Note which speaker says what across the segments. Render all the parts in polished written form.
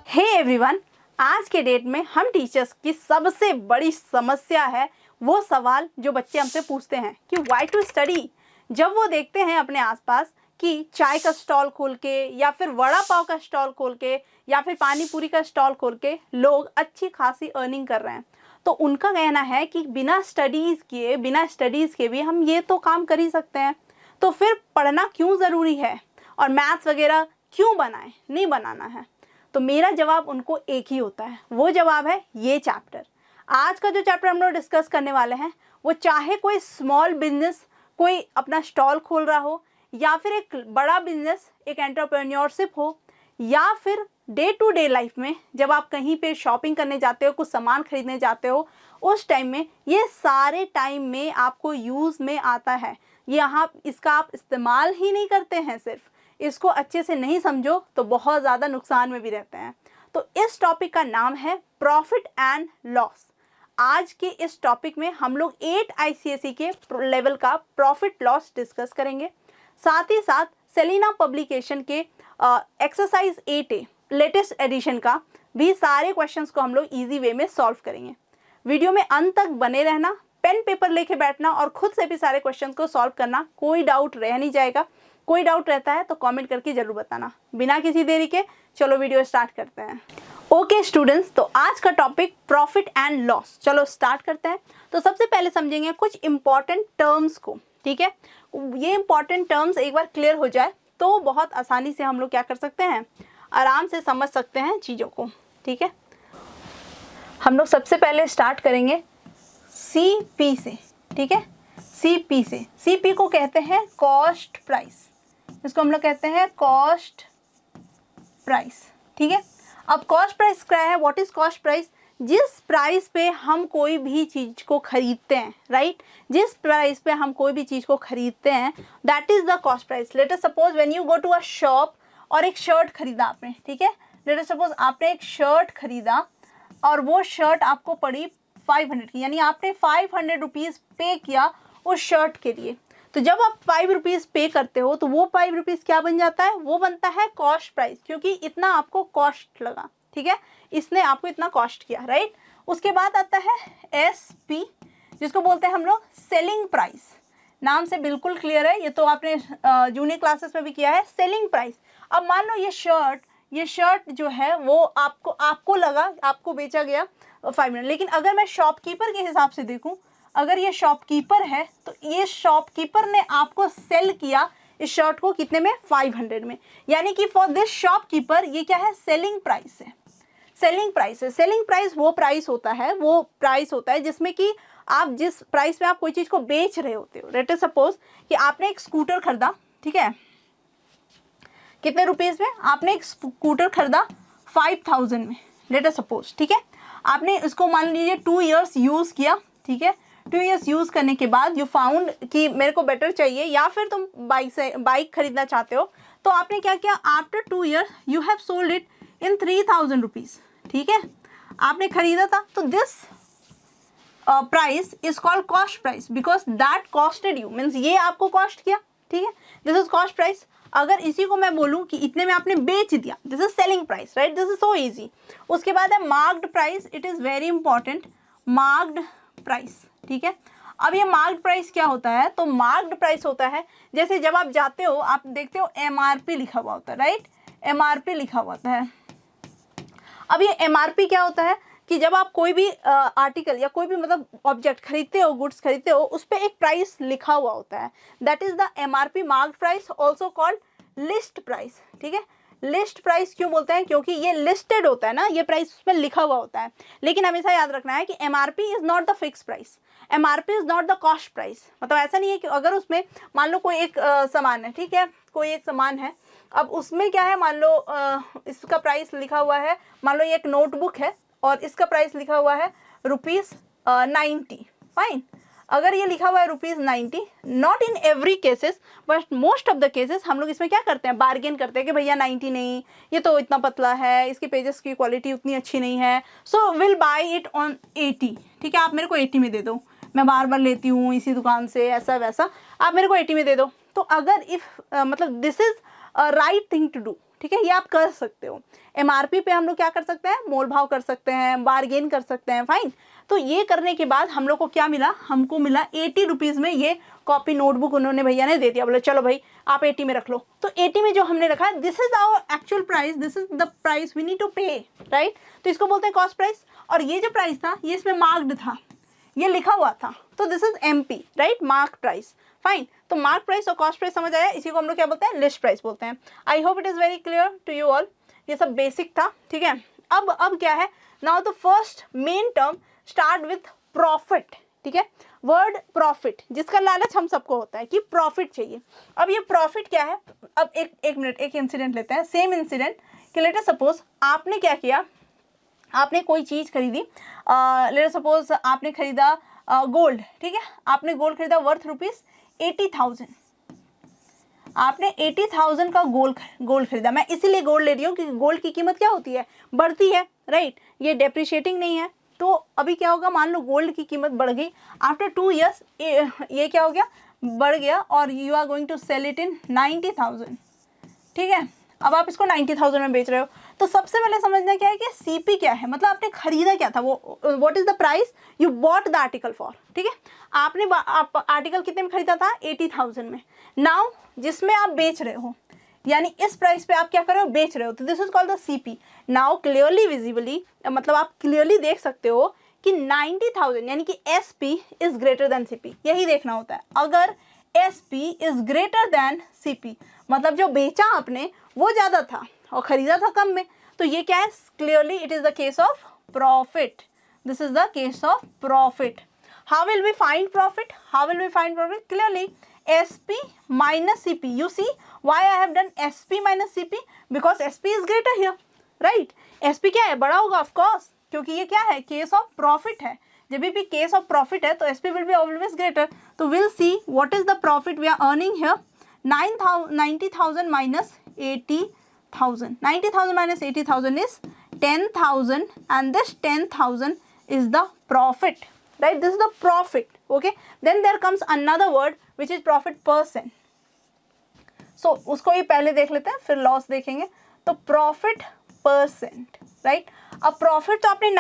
Speaker 1: Hey everyone, आज के date में हम टीचर्स की सबसे बड़ी समस्या है वो सवाल जो बच्चे हमसे पूछते हैं कि व्हाई टू स्टडी। जब वो देखते हैं अपने आसपास कि चाय का स्टॉल खोल के या फिर वड़ा पाव का स्टॉल खोल के या फिर पानी पूरी का स्टॉल खोल के लोग अच्छी खासी अर्निंग कर रहे हैं, तो उनका कहना है कि बिना स्टडीज़ के भी हम ये तो काम कर ही सकते हैं, तो फिर पढ़ना क्यों ज़रूरी है और मैथ्स वगैरह क्यों बनाएं, नहीं बनाना है। तो मेरा जवाब उनको एक ही होता है, वो जवाब है ये चैप्टर। आज का जो चैप्टर हम लोग डिस्कस करने वाले हैं वो चाहे कोई स्मॉल बिजनेस, कोई अपना स्टॉल खोल रहा हो या फिर एक बड़ा बिजनेस, एक एंटरप्रेन्योरशिप हो, या फिर डे टू डे लाइफ में जब आप कहीं पे शॉपिंग करने जाते हो, कुछ सामान खरीदने जाते हो, उस टाइम में ये सारे टाइम में आपको यूज़ में आता है। यहाँ इसका आप इस्तेमाल ही नहीं करते हैं, सिर्फ इसको अच्छे से नहीं समझो तो बहुत ज़्यादा नुकसान में भी रहते हैं। तो इस टॉपिक का नाम है प्रॉफिट एंड लॉस। आज के इस टॉपिक में हम लोग 8 ICSE के लेवल का प्रॉफिट लॉस डिस्कस करेंगे। साथ ही साथ सेलिना पब्लिकेशन के एक्सरसाइज 8A लेटेस्ट एडिशन का भी सारे क्वेश्चंस को हम लोग इजी वे में सॉल्व करेंगे। वीडियो में अंत तक बने रहना, पेन पेपर लेके बैठना और खुद से भी सारे क्वेश्चंस को सॉल्व करना, कोई डाउट रह नहीं जाएगा। कोई डाउट रहता है तो कमेंट करके ज़रूर बताना। बिना किसी देरी के चलो वीडियो स्टार्ट करते हैं। ओके स्टूडेंट्स, तो आज का टॉपिक प्रॉफिट एंड लॉस। चलो स्टार्ट करते हैं। तो सबसे पहले समझेंगे कुछ इंपॉर्टेंट टर्म्स को, ठीक है। ये इंपॉर्टेंट टर्म्स एक बार क्लियर हो जाए तो बहुत आसानी से हम लोग क्या कर सकते हैं, आराम से समझ सकते हैं चीज़ों को, ठीक है। हम लोग सबसे पहले स्टार्ट करेंगे CP से, ठीक है। CP से, CP को कहते हैं कॉस्ट प्राइस, इसको हम लोग कहते हैं कॉस्ट प्राइस, ठीक है। अब कॉस्ट प्राइस क्या है, व्हाट इज कॉस्ट प्राइस? जिस प्राइस पे हम कोई भी चीज़ को खरीदते हैं, राइट, जिस प्राइस पे हम कोई भी चीज़ को खरीदते हैं, that is the cost price. Let us suppose when you go to a shop और एक शर्ट खरीदा आपने, ठीक है। लेट अस सपोज आपने एक शर्ट खरीदा और वो शर्ट आपको पड़ी 500 की, यानी आपने 500 रुपीज़ पे किया उस शर्ट के लिए। तो जब आप 5 रुपीज़ पे करते हो तो वो 5 रुपीज़ क्या बन जाता है, वो बनता है कॉस्ट प्राइस, क्योंकि इतना आपको कॉस्ट लगा, ठीक है, इसने आपको इतना कॉस्ट किया, राइट। उसके बाद आता है SP, जिसको बोलते हैं हम लोग सेलिंग प्राइस। नाम से बिल्कुल क्लियर है, ये तो आपने जूनियर क्लासेस में भी किया है, सेलिंग प्राइस। अब मान लो ये शर्ट जो है वो आपको लगा, आपको बेचा गया 500, लेकिन अगर मैं शॉपकीपर के हिसाब से देखूँ, अगर ये शॉपकीपर है तो ये शॉपकीपर ने आपको सेल किया इस शर्ट को कितने में, 500 में, यानी कि फॉर दिस शॉपकीपर ये क्या है, सेलिंग प्राइस है। सेलिंग प्राइस है। सेलिंग प्राइस वो प्राइस होता है जिसमें कि आप जिस प्राइस में आप कोई चीज़ को बेच रहे होते हो। लेट अस सपोज कि आपने एक स्कूटर खरीदा, ठीक है, कितने रुपीज़ में, आपने एक स्कूटर खरीदा 5000 में, लेट अस सपोज, ठीक है। आपने इसको मान लीजिए 2 इयर्स यूज़ किया, ठीक है। 2 इयर्स यूज़ करने के बाद यू फाउंड कि मेरे को बेटर चाहिए, या फिर तुम बाइक खरीदना चाहते हो, तो आपने क्या किया, after 2 year you have sold it in 3000 rupees, ठीक है। आपने खरीदा था, तो this price is called cost price because that costed you, means ये आपको कॉस्ट किया, ठीक है, दिस इज कॉस्ट प्राइस। अगर इसी को मैं बोलूँ कि इतने में आपने बेच दिया, this is selling price, right, this is so easy. उसके बाद है marked price, it is very important, marked price, ठीक है। अब ये मार्क्ड प्राइस क्या होता है, तो मार्क्ड प्राइस होता है जैसे जब आप जाते हो, आप देखते हो MRP लिखा हुआ होता है, राइट, MRP लिखा हुआ होता है। अब ये MRP क्या होता है कि जब आप कोई भी आर्टिकल या कोई भी मतलब ऑब्जेक्ट खरीदते हो, गुड्स खरीदते हो, उस पर एक प्राइस लिखा हुआ होता है, that is the MRP, marked price, also called list price, ठीक है। लिस्ट प्राइस क्यों बोलते हैं, क्योंकि ये लिस्टेड होता है ना, ये प्राइस उसमें लिखा हुआ होता है। लेकिन हमेशा याद रखना है कि MRP is not the fix price, MRP is not the cost price. मतलब ऐसा नहीं है कि अगर उसमें मान लो कोई एक सामान है, ठीक है, कोई एक सामान है, अब उसमें क्या है, मान लो इसका प्राइस लिखा हुआ है, मान लो ये एक नोटबुक है और इसका प्राइस लिखा हुआ है ₹90, फाइन। अगर ये लिखा हुआ है ₹90, not in every cases but most of the cases हम लोग इसमें क्या करते हैं, बार्गेन करते हैं कि भैया 90 नहीं, ये तो इतना पतला है, इसके पेजेस की क्वालिटी उतनी अच्छी नहीं है, so will buy it on 80, ठीक है, आप मेरे को 80 में दे दो, मैं बार बार लेती हूँ इसी दुकान से, ऐसा वैसा, आप मेरे को 80 में दे दो। तो अगर इफ़ मतलब this is right thing to do, ठीक है, ये आप कर सकते हो। एमआरपी पे हम लोग क्या कर सकते हैं, मोल भाव कर सकते हैं, बारगेन कर सकते हैं, फाइन। तो ये करने के बाद हम लोग को क्या मिला, हमको मिला 80 रुपीज़ में ये कॉपी नोटबुक उन्होंने भैया ने दे दिया, बोले चलो भाई आप 80 में रख लो। तो 80 में जो हमने रखा है, this is our actual price, this is the price we need to pay, right. तो इसको बोलते हैं कॉस्ट प्राइस। और ये जो प्राइस था ये इसमें मार्क्ड था, ये लिखा हुआ था, तो this is MP, right, mark price, fine. तो मार्क प्राइस और कॉस्ट प्राइस समझ आया, इसी को हम लोग क्या बोलते हैं, लिस्ट प्राइस बोलते हैं। I hope it is very clear to you all. ये सब बेसिक था, ठीक है। अब क्या है, now the first main term start with profit, ठीक है। वर्ड प्रॉफिट, जिसका लालच हम सबको होता है कि प्रॉफिट चाहिए। अब ये प्रॉफिट क्या है, अब एक मिनट, एक इंसिडेंट लेते हैं, सेम इंसिडेंट कि लेट अस सपोज आपने क्या किया, आपने कोई चीज़ खरीदी, लेट अस सपोज आपने खरीदा गोल्ड, ठीक है, आपने गोल्ड खरीदा वर्थ ₹80,000, आपने 80,000 का गोल्ड खरीदा। मैं इसीलिए गोल्ड ले रही हूँ क्योंकि गोल्ड की कीमत क्या होती है, बढ़ती है, राइट, ये डेप्रिशिएटिंग नहीं है। तो अभी क्या होगा, मान लो गोल्ड की कीमत बढ़ गई, आफ्टर 2 years ये क्या हो गया, बढ़ गया, और you are going to sell it in 90,000, ठीक है। अब आप इसको 90,000 में बेच रहे हो। तो सबसे पहले समझना क्या है कि CP क्या है, मतलब आपने खरीदा क्या था, वो what is the price you bought the article for, ठीक है। आपने आप आर्टिकल कितने में खरीदा था, 80,000 में। नाउ जिसमें आप बेच रहे हो, यानी इस प्राइस पे आप क्या कर रहे हो, बेच रहे हो, तो this is called the CP। Now clearly visibly, मतलब आप क्लियरली देख सकते हो कि 90,000 यानी कि SP is greater than CP, यही देखना होता है। अगर SP is greater than CP, मतलब जो बेचा आपने वो ज़्यादा था और ख़रीदा था कम में, तो ये क्या है, clearly it is the case of profit. This is the case of profit. How will we find profit, how will we find profit, clearly SP minus CP. You see why I have done SP minus CP, because SP is greater here, right? SP क्या है, बड़ा होगा of course, क्योंकि ये क्या है, case of profit है। जब भी केस ऑफ प्रॉफिट है तो SP will be always greater. तो we'll see what is the profit we are earning here. 90,000 minus 80,000. 90,000 minus 80,000 is 10,000, and this 10,000 is the profit, right? This is the profit, okay? Then there comes another word which is profit percent. So उसको ही पहले देख लेते हैं, फिर loss देखेंगे। तो profit percent, right. अब profit तो आपने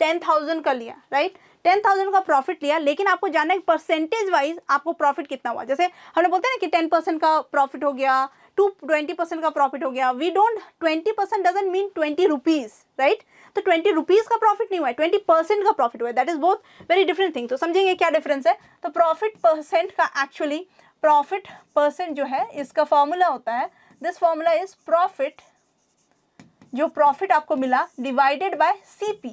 Speaker 1: 10,000 का लिया, राइट, 10,000 का प्रॉफिट लिया, लेकिन आपको जानना है परसेंटेज वाइज आपको प्रॉफिट कितना हुआ। जैसे हमने बोलते हैं ना कि 10% का प्रॉफिट हो गया, 20% का प्रॉफिट हो गया। We don't, 20% doesn't mean 20 rupees, right. तो 20 रुपीज़ का प्रॉफिट नहीं हुआ है, 20% का प्रॉफिट हुआ है। That is both very different thing. तो समझेंगे क्या डिफरेंस है। तो प्रॉफिट परसेंट का, एक्चुअली प्रॉफिट परसेंट जो है इसका फॉर्मूला होता है, दिस फॉर्मूला इज प्रॉफिट, जो प्रॉफिट आपको मिला डिवाइडेड बाय CP।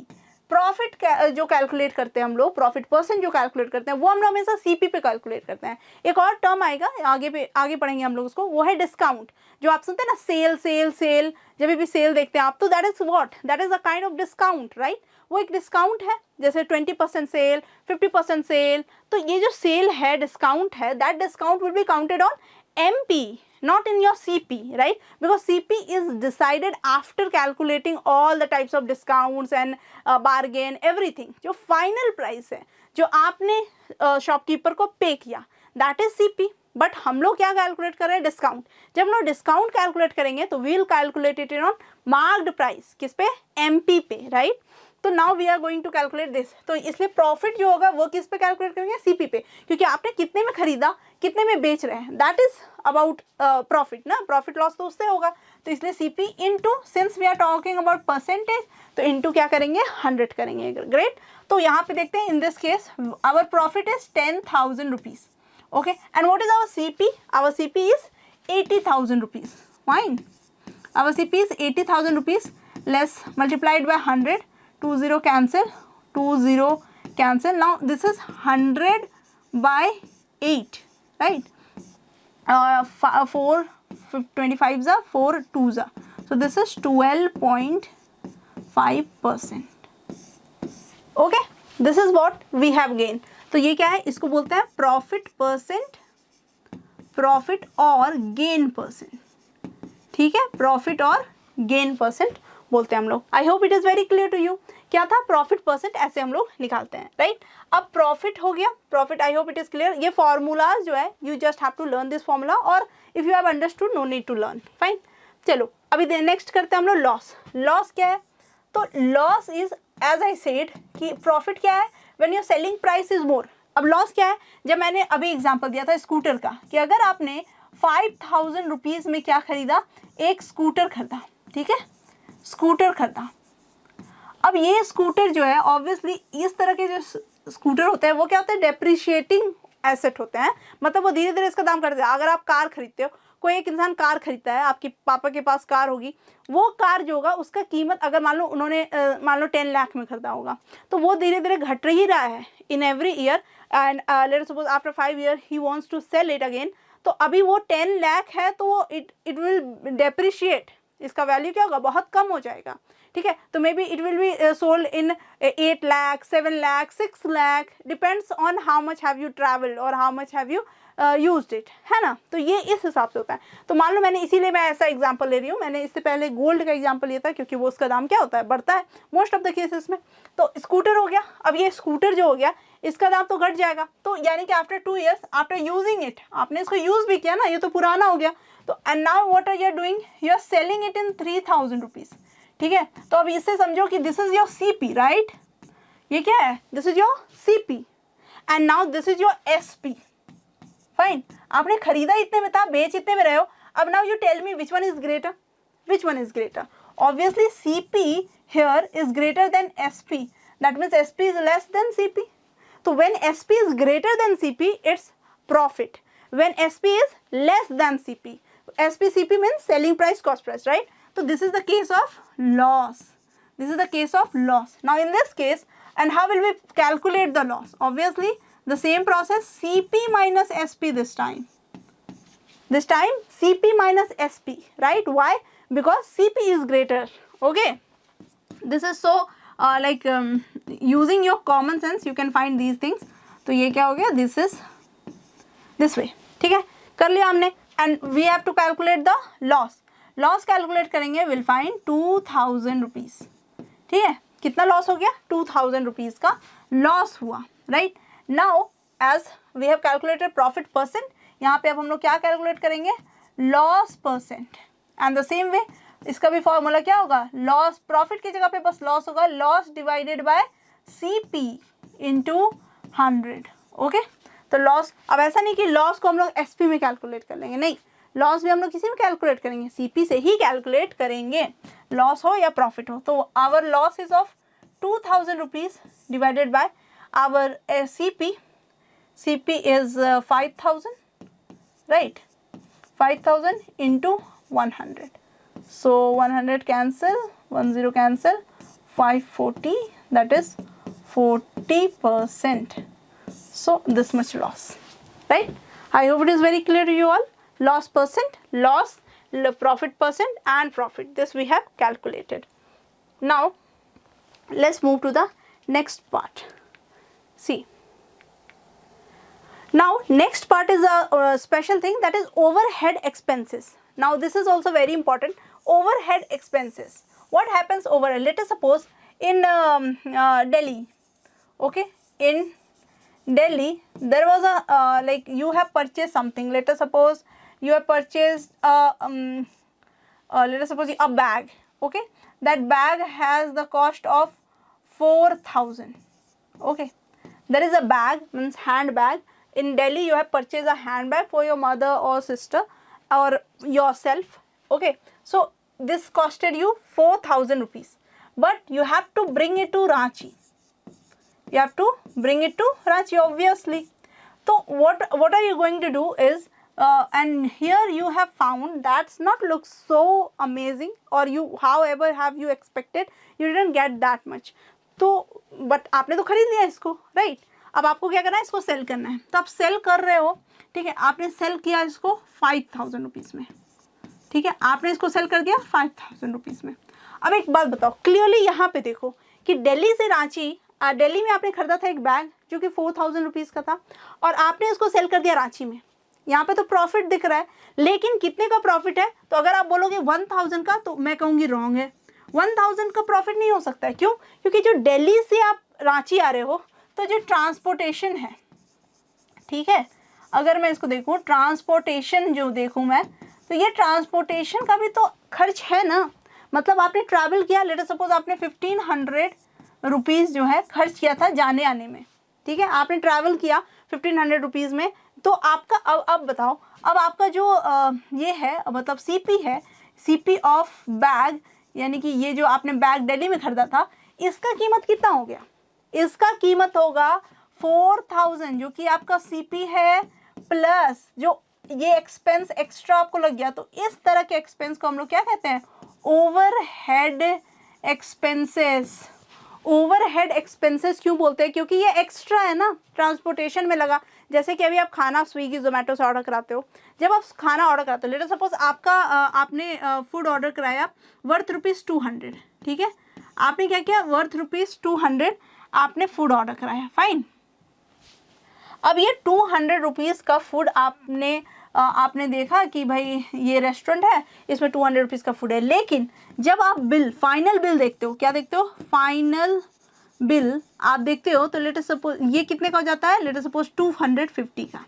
Speaker 1: प्रॉफिट जो कैलकुलेट करते हैं हम लोग, प्रॉफिट परसेंट जो कैलकुलेट करते हैं वो हम लोग हमेशा CP पे कैलकुलेट करते हैं। एक और टर्म आएगा आगे पढ़ेंगे हम लोग उसको, वो है डिस्काउंट। जो आप सुनते हैं ना, सेल सेल सेल, जब भी सेल देखते हैं आप, तो that is what, that is a kind of discount, right. वो एक डिस्काउंट है, जैसे 20% सेल, 50% सेल। तो ये जो सेल है, डिस्काउंट है, that discount will be counted on MP, not in your CP, right? Because CP is decided after calculating all the types of discounts and bargain, everything. जो final price है, जो आपने shopkeeper को पे किया, that is CP. But हम लोग क्या कैलकुलेट कर रहे हैं, डिस्काउंट। जब हम लोग डिस्काउंट कैलकुलेट करेंगे तो we'll calculate it on marked price, किस पे, MP पे, राइट। तो now we are going to calculate this. तो इसलिए प्रॉफिट जो होगा वो किस पे कैलकुलेट करेंगे, CP पे, क्योंकि आपने कितने में खरीदा, कितने में बेच रहे हैं, दैट इज अबाउट प्रॉफिट ना। प्रॉफिट लॉस तो उससे होगा, तो इसलिए CP into, since we are talking about percentage, तो इंटू क्या करेंगे, 100 करेंगे। ग्रेट। तो यहाँ पे देखते हैं, in this case our profit is 10,000 rupees, okay, and what is our CP, our CP is 80,000 rupees, fine. Our CP is 80,000 rupees, less multiplied by 100, 2 0 cancel, 2 0 cancel. Now this is 100 by 8, right? 4 25s are 4 2s are, so this is 12.5%. Okay, this is what we have gained. तो ये क्या है, इसको बोलते हैं profit percent, profit और gain percent, ठीक है, प्रॉफिट और गेन परसेंट बोलते हैं हम लोग। I hope it is very clear to you. क्या था, प्रॉफिट परसेंट ऐसे हम लोग निकालते हैं, राइट। अब प्रॉफिट हो गया, profit, I hope it is clear. ये फॉर्मूलाज जो है, you just have to learn this formula, और if you have understood, no need to learn, fine. चलो अभी नेक्स्ट करते हैं हम लोग लॉस। लॉस क्या है? तो loss is as I said कि प्रॉफिट क्या है? When your selling price is more. अब लॉस क्या है? जब मैंने अभी एग्जांपल दिया था स्कूटर का कि अगर आपने 5000 रुपीज़ में क्या खरीदा, एक स्कूटर खरीदा, ठीक है, स्कूटर खरीदा। अब ये स्कूटर जो है ऑब्वियसली इस तरह के जो स्कूटर होते हैं वो क्या होते हैं? डेप्रिशिएटिंग एसेट होते हैं, मतलब वो धीरे धीरे इसका दाम करते हैं। अगर आप कार खरीदते हो, कोई एक इंसान कार खरीदता है, आपके पापा के पास कार होगी, वो कार जो होगा उसका कीमत अगर मान लो उन्होंने मान लो 10 लाख में खरीदा होगा, तो वो धीरे धीरे घट ही रहा है in every year. And let's suppose after 5 year he wants to sell it again, तो अभी वो 10 लाख है तो वो इट विल डेप्रिशिएट, इसका वैल्यू क्या होगा? बहुत कम हो जाएगा, ठीक है। तो may be it will be sold in 8 lakh, 7 lakh, 6 lakh, depends on how much have you travelled और how much have you used it, है ना। तो ये इस हिसाब से होता है। तो मान लो मैंने इसीलिए मैं ऐसा एग्जांपल ले रही हूँ, मैंने इससे पहले गोल्ड का एग्जांपल लिया था क्योंकि वो उसका दाम क्या होता है? बढ़ता है मोस्ट ऑफ द केसेस में। तो स्कूटर हो गया, अब ये स्कूटर जो हो गया इसका दाम तो घट जाएगा, तो यानी कि after 2 years after using it, आपने इसको यूज भी किया ना, ये तो पुराना हो गया। तो and now what are you doing? You are selling it in 3000 rupees, ठीक है। तो अब इससे समझो कि this is your CP, right? ये क्या है? This is your CP and now this is your SP, fine. आपने खरीदा इतने में था, बेच इतने में रहे हो। अब now you tell me which one is greater? Which one is greater? Obviously CP here is greater than SP, that means SP is less than CP. So when SP is greater than CP, it's profit. When SP is less than CP, SP CP means selling price cost price, right? So this is the case of loss. This is the case of loss. Now in this case, and how will we calculate the loss? Obviously the same process, CP minus SP this time. This time CP minus SP, right? Why? Because CP is greater. Okay. This is so using your common sense you can find these things. तो ये क्या हो गया? This is this way, ठीक है, कर लिया हमने। and we have to calculate the loss. loss calculate करेंगे, we'll find 2000 रुपीज़, ठीक है। कितना लॉस हो गया? 2000 रुपीज़ का लॉस हुआ, right. Now as we have calculated profit percent, यहाँ पे अब हम लोग क्या कैलकुलेट करेंगे? Loss percent. And the same way इसका भी फॉर्मूला क्या होगा? लॉस, प्रॉफिट की जगह पे बस लॉस होगा, loss divided by CP into 100, okay. तो लॉस, अब ऐसा नहीं कि लॉस को हम लोग SP में कैलकुलेट कर लेंगे, नहीं, लॉस भी हम लोग किसी में कैलकुलेट करेंगे, CP से ही कैलकुलेट करेंगे, लॉस हो या प्रॉफिट हो। तो our loss is of 2000 rupees divided by our CP is 5000, right? 5000 into 100. So 100 cancel, 10 cancel, 540, that is 40%. So this much loss, right? I hope it is very clear to you all. Loss percent, loss, profit percent and profit. This we have calculated. Now let's move to the next part. See. Now next part is a special thing, that is overhead expenses. Now this is also very important. Overhead expenses. What happens overhead? Let us suppose in Delhi, okay, in Delhi there was a like you have purchased something. Let us suppose you have purchased let us suppose a bag, okay. That bag has the cost of 4000, okay. There is a bag, means handbag. In Delhi you have purchased a handbag for your mother or sister or yourself, okay. So this costed you 4000 rupees, but you have to bring it to Ranchi. You have to bring it to Ranchi, obviously. So what are you going to do is and here you have found that's not look so amazing, or you however have you expected, you didn't get that much. तो but आपने तो खरीद लिया इसको, right. अब आपको क्या करना है? इसको सेल करना है। तो आप सेल कर रहे हो, ठीक है, आपने सेल किया इसको 5000 रुपीज़ में, ठीक है, आपने इसको सेल कर दिया 5000 रुपीज़ में। अब एक बात बताओ क्लियरली, यहाँ पे देखो कि दिल्ली से रांची, दिल्ली में आपने खरीदा था एक बैग जो कि 4000 रुपीज़ का था, और आपने इसको सेल कर दिया रांची में। यहाँ पे तो प्रॉफिट दिख रहा है, लेकिन कितने का प्रॉफिट है? तो अगर आप बोलोगे 1000 का, तो मैं कहूँगी रॉन्ग है। 1000 का प्रॉफिट नहीं हो सकता है। क्यों? क्योंकि जो दिल्ली से आप रांची आ रहे हो, तो जो ट्रांसपोर्टेशन है, ठीक है, अगर मैं इसको देखूँ ट्रांसपोर्टेशन जो देखूँ मैं, तो ये ट्रांसपोर्टेशन का भी तो खर्च है ना, मतलब आपने ट्रैवल किया, लेट अस सपोज आपने 1500 रुपीज़ जो है खर्च किया था जाने आने में, ठीक है, आपने ट्रैवल किया 1500 रुपीज़ में, तो आपका अब बताओ, अब आपका जो ये है मतलब सीपी है, सीपी ऑफ बैग, यानी कि ये जो आपने बैग दिल्ली में खरीदा था, इसका कीमत कितना हो गया, इसका कीमत होगा 4000, जो कि आपका सीपी है, प्लस जो ये एक्सपेंस एक्स्ट्रा आपको लग गया। तो इस तरह के एक्सपेंस को हम लोग क्या कहते हैं, ओवरहेड एक्सपेंसेस। ओवरहेड एक्सपेंसेस क्यों बोलते हैं, क्योंकि ये एक्स्ट्रा है ना, ट्रांसपोर्टेशन में लगा। जैसे कि अभी आप खाना स्विगी जोमेटो से ऑर्डर कराते हो, जब आप खाना ऑर्डर कराते हो, लेट सपोज आपका आपने फूड ऑर्डर कराया वर्थ ₹200, ठीक है, आपने क्या किया, वर्थ ₹200 आपने फूड ऑर्डर कराया, फाइन। अब ये 200 रुपीज़ का फूड आपने देखा कि भाई ये रेस्टोरेंट है, इसमें 200 रुपीज़ का फूड है, लेकिन जब आप बिल, फाइनल बिल देखते हो, क्या देखते हो, फाइनल बिल आप देखते हो, तो लेट अस सपोज ये कितने का हो जाता है, लेट अस सपोज 250 का,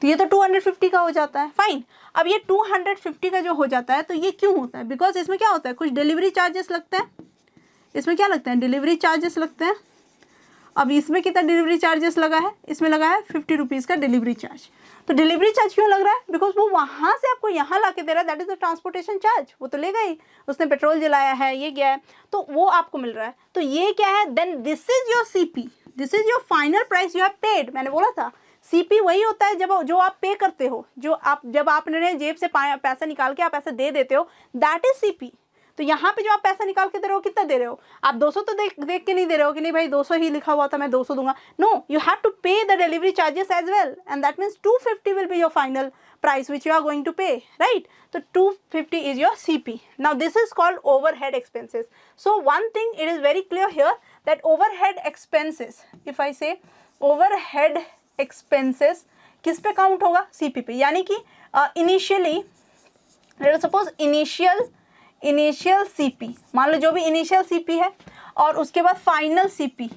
Speaker 1: तो ये तो 250 का हो जाता है, फाइन। अब ये 250 का जो हो जाता है, तो ये क्यों होता है, बिकॉज इसमें क्या होता है, कुछ डिलीवरी चार्जेस लगते हैं, इसमें क्या लगते हैं, डिलीवरी चार्जेस लगते हैं। अब इसमें कितना डिलीवरी चार्जेस लगा है, इसमें लगा है 50 रुपीज़ का डिलीवरी चार्ज। तो डिलीवरी चार्ज क्यों लग रहा है, बिकॉज वो वहाँ से आपको यहाँ ला के दे रहा है, that is the transportation charge, वो तो लेगा ही, उसने पेट्रोल जलाया है, ये गया है, तो वो आपको मिल रहा है। तो ये क्या है, then this is your CP, this is your final price you have paid. मैंने बोला था सीपी वही होता है जब जो आप पे करते हो, जब आपने जेब से पैसा निकाल के आप ऐसे दे देते हो, दैट इज सीपी। तो यहाँ पे जो आप पैसा निकाल के दे रहे हो, कितना दे रहे हो आप, 200 तो देख के नहीं दे रहे हो कि नहीं भाई 200 ही लिखा हुआ था मैं 200 दूंगा, no, you have to pay the delivery charges as well, and that means 250 will be your final price which you are going to pay, right? So 250 is your CP. Now this is called overhead expenses. So one thing it is very clear here that overhead expenses, if I say overhead expenses किस पे count होगा, CP पे, यानी कि initially let suppose initial CP, मान लो जो भी initial CP है, और उसके बाद फाइनल CP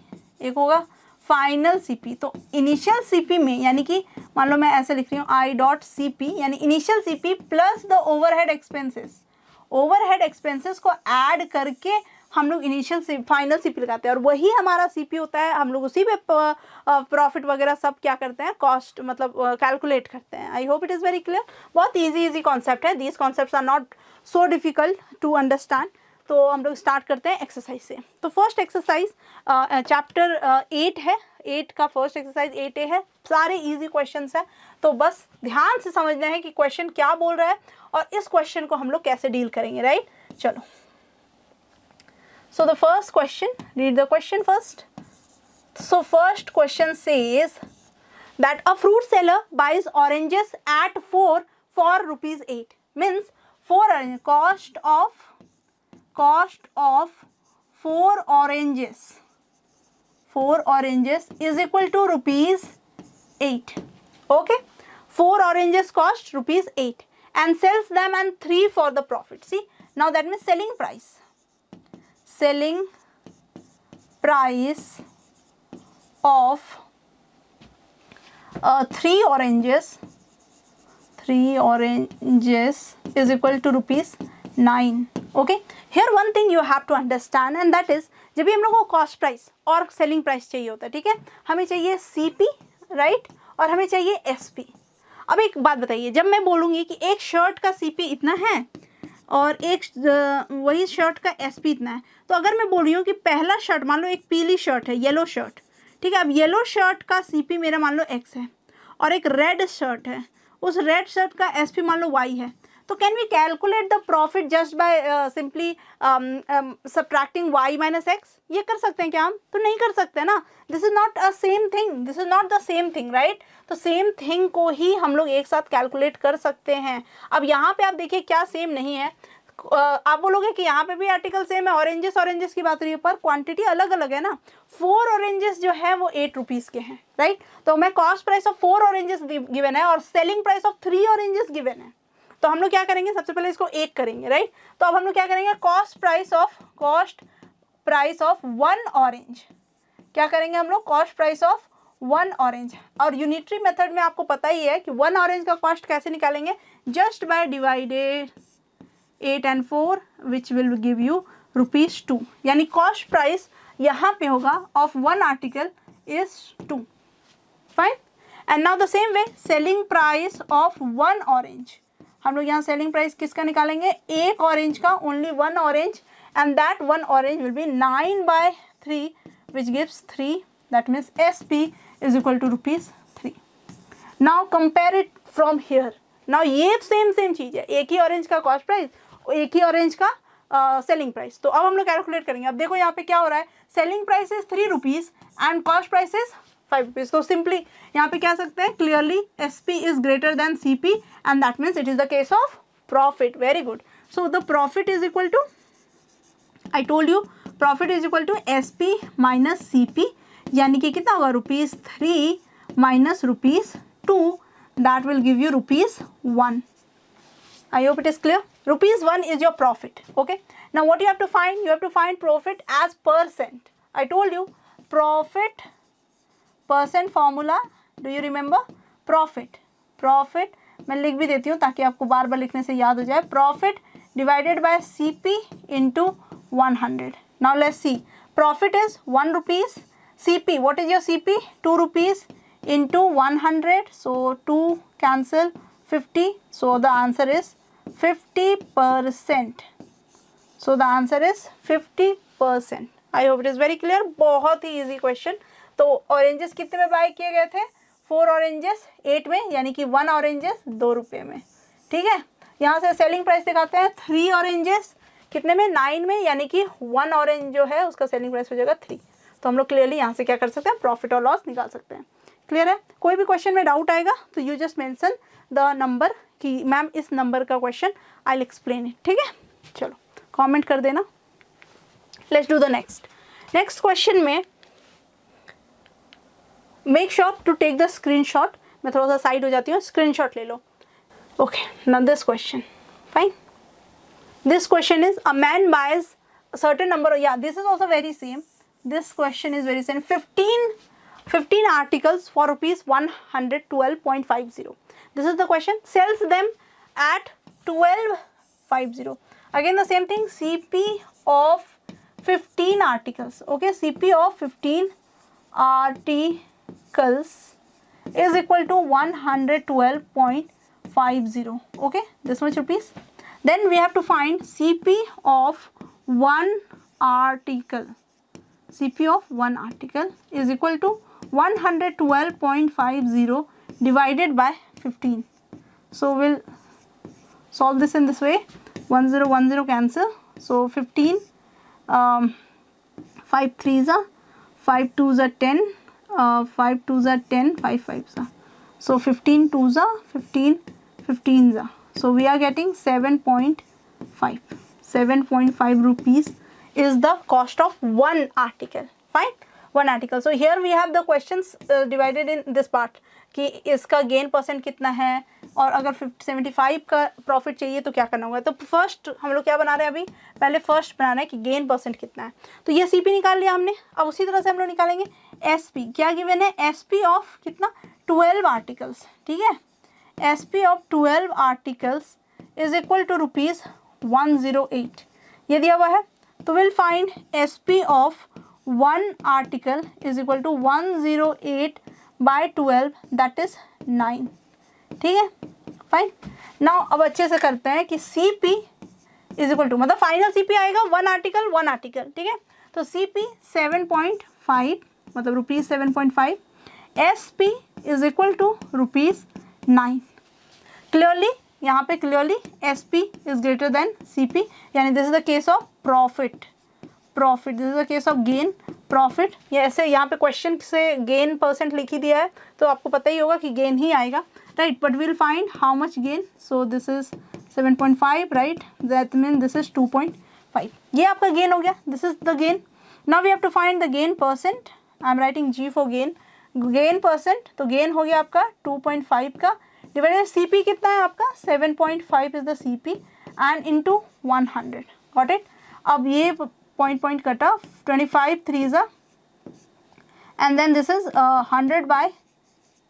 Speaker 1: एक होगा, फाइनल CP। तो इनिशियल CP में यानी कि मान लो मैं ऐसे लिख रही हूँ I.CP, यानी initial CP plus the overhead expenses, overhead expenses को ऐड करके हम लोग इनिशियल फाइनल CP लगाते हैं, और वही हमारा CP होता है। हम लोग उसी पे प्रॉफिट वगैरह सब क्या करते हैं, कॉस्ट मतलब कैलकुलेट करते हैं। I hope it is very clear. बहुत इजी कॉन्सेप्ट है, these concepts are not so difficult to understand. तो हम लोग स्टार्ट करते हैं एक्सरसाइज से। तो फर्स्ट एक्सरसाइज चैप्टर 8 है, 8 का फर्स्ट एक्सरसाइज 8A है, सारे इजी क्वेश्चंस हैं। तो बस ध्यान से समझना है कि क्वेश्चन क्या बोल रहा है और इस क्वेश्चन को हम लोग कैसे डील करेंगे, राइट। चलो, so the first question, read the question first. So first question says that a fruit seller buys oranges at 4 for ₹8, means 4 oranges, cost of 4 oranges is equal to ₹8. Okay, 4 oranges cost ₹8 and sells them and 3 for the profit. See, now that means selling price of 3 oranges is equal to ₹9. Okay, here one thing you have to understand and that is, जब भी हम लोग को cost price और selling price चाहिए होता है, ठीक है, हमें चाहिए CP, राइट, और हमें चाहिए SP। अब एक बात बताइए, जब मैं बोलूँगी कि एक शर्ट का CP इतना है और एक वही शर्ट का SP इतना है, तो अगर मैं बोल रही हूँ कि पहला शर्ट, मान लो एक पीली शर्ट है, येलो शर्ट, ठीक है, अब येलो शर्ट का CP मेरा मान लो X है, और एक रेड शर्ट है, उस रेड शर्ट का SP मान लो Y है, तो can we calculate the profit just by simply subtracting Y minus X? ये कर सकते हैं क्या हम? तो नहीं कर सकते ना, this is not a same thing, this is not the same thing, right. तो सेम थिंग को ही हम लोग एक साथ कैलकुलेट कर सकते हैं। अब यहाँ पे आप देखिए क्या सेम नहीं है, आप बोलोगे कि यहाँ पे भी आर्टिकल सेम है, ऑरेंजेस की बात रही है, पर क्वांटिटी अलग अलग है ना। 4 ऑरेंजेस जो है वो 8 रुपीज़ के हैं, राइट। तो मैं cost price of 4 oranges given है और selling price of 3 oranges given है, तो हम लोग क्या करेंगे, सबसे पहले इसको एक करेंगे, राइट। तो अब हम लोग क्या करेंगे, कॉस्ट प्राइस ऑफ 1 ऑरेंज, क्या करेंगे हम लोग, कॉस्ट प्राइस ऑफ 1 ऑरेंज। और यूनिटरी मेथड में आपको पता ही है कि 1 ऑरेंज का कॉस्ट कैसे निकालेंगे, just by divided 8 and 4 which will give you ₹2. यानी कॉस्ट प्राइस यहाँ पे होगा of one article is 2. Fine. And now the same way selling price of one orange. हम लोग यहाँ सेलिंग प्राइस किसका निकालेंगे? एक ऑरेंज का, only one orange, and that one orange will be 9/3 which gives 3. That means SP is equal to ₹3. Now compare it from here. Now ये same चीज़ है, एक ही ऑरेंज का कॉस्ट प्राइस और एक ही ऑरेंज का सेलिंग प्राइस. तो अब हम लोग कैलकुलेट करेंगे. अब देखो यहाँ पे क्या हो रहा है, selling price is ₹3 and cost price is ₹5. तो सिंपली यहाँ पे क्या सकते हैं, clearly SP is greater than CP and that means it is the case of profit. Very good. So the profit is equal to, I told you, profit is equal to SP minus CP, यानी कि कितना होगा, ₹3 minus ₹2, that will give you ₹1. I hope it is clear. ₹1 is your profit. Okay. Now what you have to find? You have to find profit as percent. I told you profit percent formula. Do you remember? Profit मैं लिख भी देती हूँ ताकि आपको बार बार लिखने से याद हो जाए. Profit divided by CP into 100. Now let's see. Profit is ₹1. CP, what is your CP? ₹2 into 100. So 2 cancel, 50. So the answer is 50%. So the answer is 50%. I hope it is very clear. बहुत ही easy question. तो oranges कितने में bye किए गए थे? 4 oranges 8 में, यानी कि 1 ऑरेंजेस ₹2 में. ठीक है. यहाँ से सेलिंग प्राइस दिखाते हैं. 3 ऑरेंजेस कितने में? 9 में, यानी कि 1 ऑरेंज जो है उसका सेलिंग प्राइस हो जाएगा 3. तो हम लोग क्लियरली यहाँ से क्या कर सकते हैं, प्रॉफिट और लॉस निकाल सकते हैं. क्लियर है. कोई भी क्वेश्चन में डाउट आएगा तो you just mention the number कि मैम इस नंबर का question I will explain it. ठीक है. चलो कमेंट कर देना. Let's do the next question में make sure to take the screenshot. मैं थोड़ा सा साइड हो जाती हूँ, स्क्रीनशॉट ले लो. Okay. Now this question. Fine. This question is a man buys certain number. या this is also very same. This question is very simple. 15 articles for ₹112.50. This is the question. Sells them at 12.50. Again the same thing. CP of 15 articles. Okay, CP of 15 articles is equal to 112.50. Okay, this much rupees. Then we have to find CP of one article. CP of one article is equal to 112.50 divided by 15. So we'll solve this in this way. 1010 cancel. So 15, 5 3s are 5 2s are 10, 5 2s are 10, 5 5s are. So 15 2s are 15, 15s are. So we are getting 7.5. 7.5 rupees is the cost of one article. Fine. One article. So here we have the questions divided in this part कि इसका gain percent कितना है और अगर 75 का profit चाहिए तो क्या करना होगा. तो फर्स्ट हम लोग क्या बना रहे हैं, अभी पहले फर्स्ट बनाना है कि गेन परसेंट कितना है. तो ये CP निकाल लिया हमने. अब उसी तरह से हम लोग निकालेंगे SP. क्या गिवन है? SP ऑफ कितना? 12 आर्टिकल्स. ठीक है. SP of 12 articles is equal to ₹108. ये दिया हुआ है. तो we'll find SP of one article is equal to 108 by 12, that is 9. ठीक है. फाइन. नाउ अब अच्छे से करते हैं कि CP is equal to, मतलब फाइनल CP आएगा one article. ठीक है. तो CP 7.5 मतलब ₹7.5. SP is equal to ₹9. Clearly यहाँ पे clearly SP is greater than CP, यानी this is the case of profit. This is the case of gain profit. ये ऐसे यहाँ पे क्वेश्चन से गेन परसेंट लिख ही दिया है तो आपको पता ही होगा कि गेन ही आएगा, right. But will find how much gain. So this is 7.5, right. That mean this is 2.5. ये आपका गेन हो गया. This is the gain. Now we have to find the gain percent. I am writing G for gain. Gain percent. तो gain हो गया आपका 2.5 का divided CP कितना है आपका? 7.5 is the CP and into 100. Got it. अब ये पॉइंट कटा. 25 3s are and then this is 100 by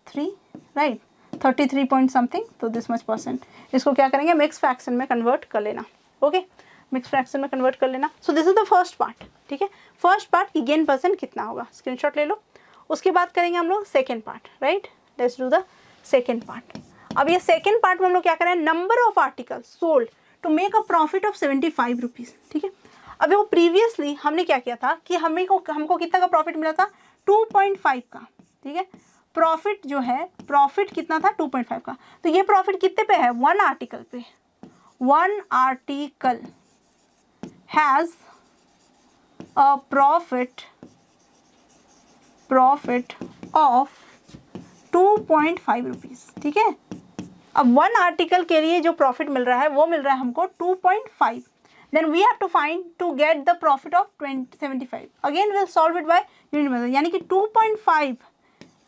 Speaker 1: 3, right. 33 point something, तो दिस मच परसेंट। इसको क्या करेंगे, मिक्स फ्रैक्शन में कन्वर्ट कर लेना। ओके, मिक्स फ्रैक्शन में कन्वर्ट कर लेना। सो this is the first part. ठीक है, फर्स्ट पार्ट की गेन परसेंट कितना होगा, स्क्रीनशॉट ले लो। उसके बाद करेंगे हम लोग second part, right. Let's do the second part. अब ये सेकेंड पार्ट में हम लोग क्या करें, number of article sold to make a profit of 75 rupees. ठीक है, अब वो प्रीवियसली हमने क्या किया था कि हमको कितना का प्रॉफिट मिला था, 2.5 का। ठीक है, प्रॉफिट जो है, प्रॉफिट कितना था, 2.5 का। तो ये प्रॉफिट कितने पे है, 1 आर्टिकल पे। 1 article has a profit of 2.5 rupees. ठीक है, अब 1 आर्टिकल के लिए जो प्रॉफिट मिल रहा है वो मिल रहा है हमको 2.5। Then we have to find to get the profit of 75। Again will solve it by unit method, यानी कि 2.5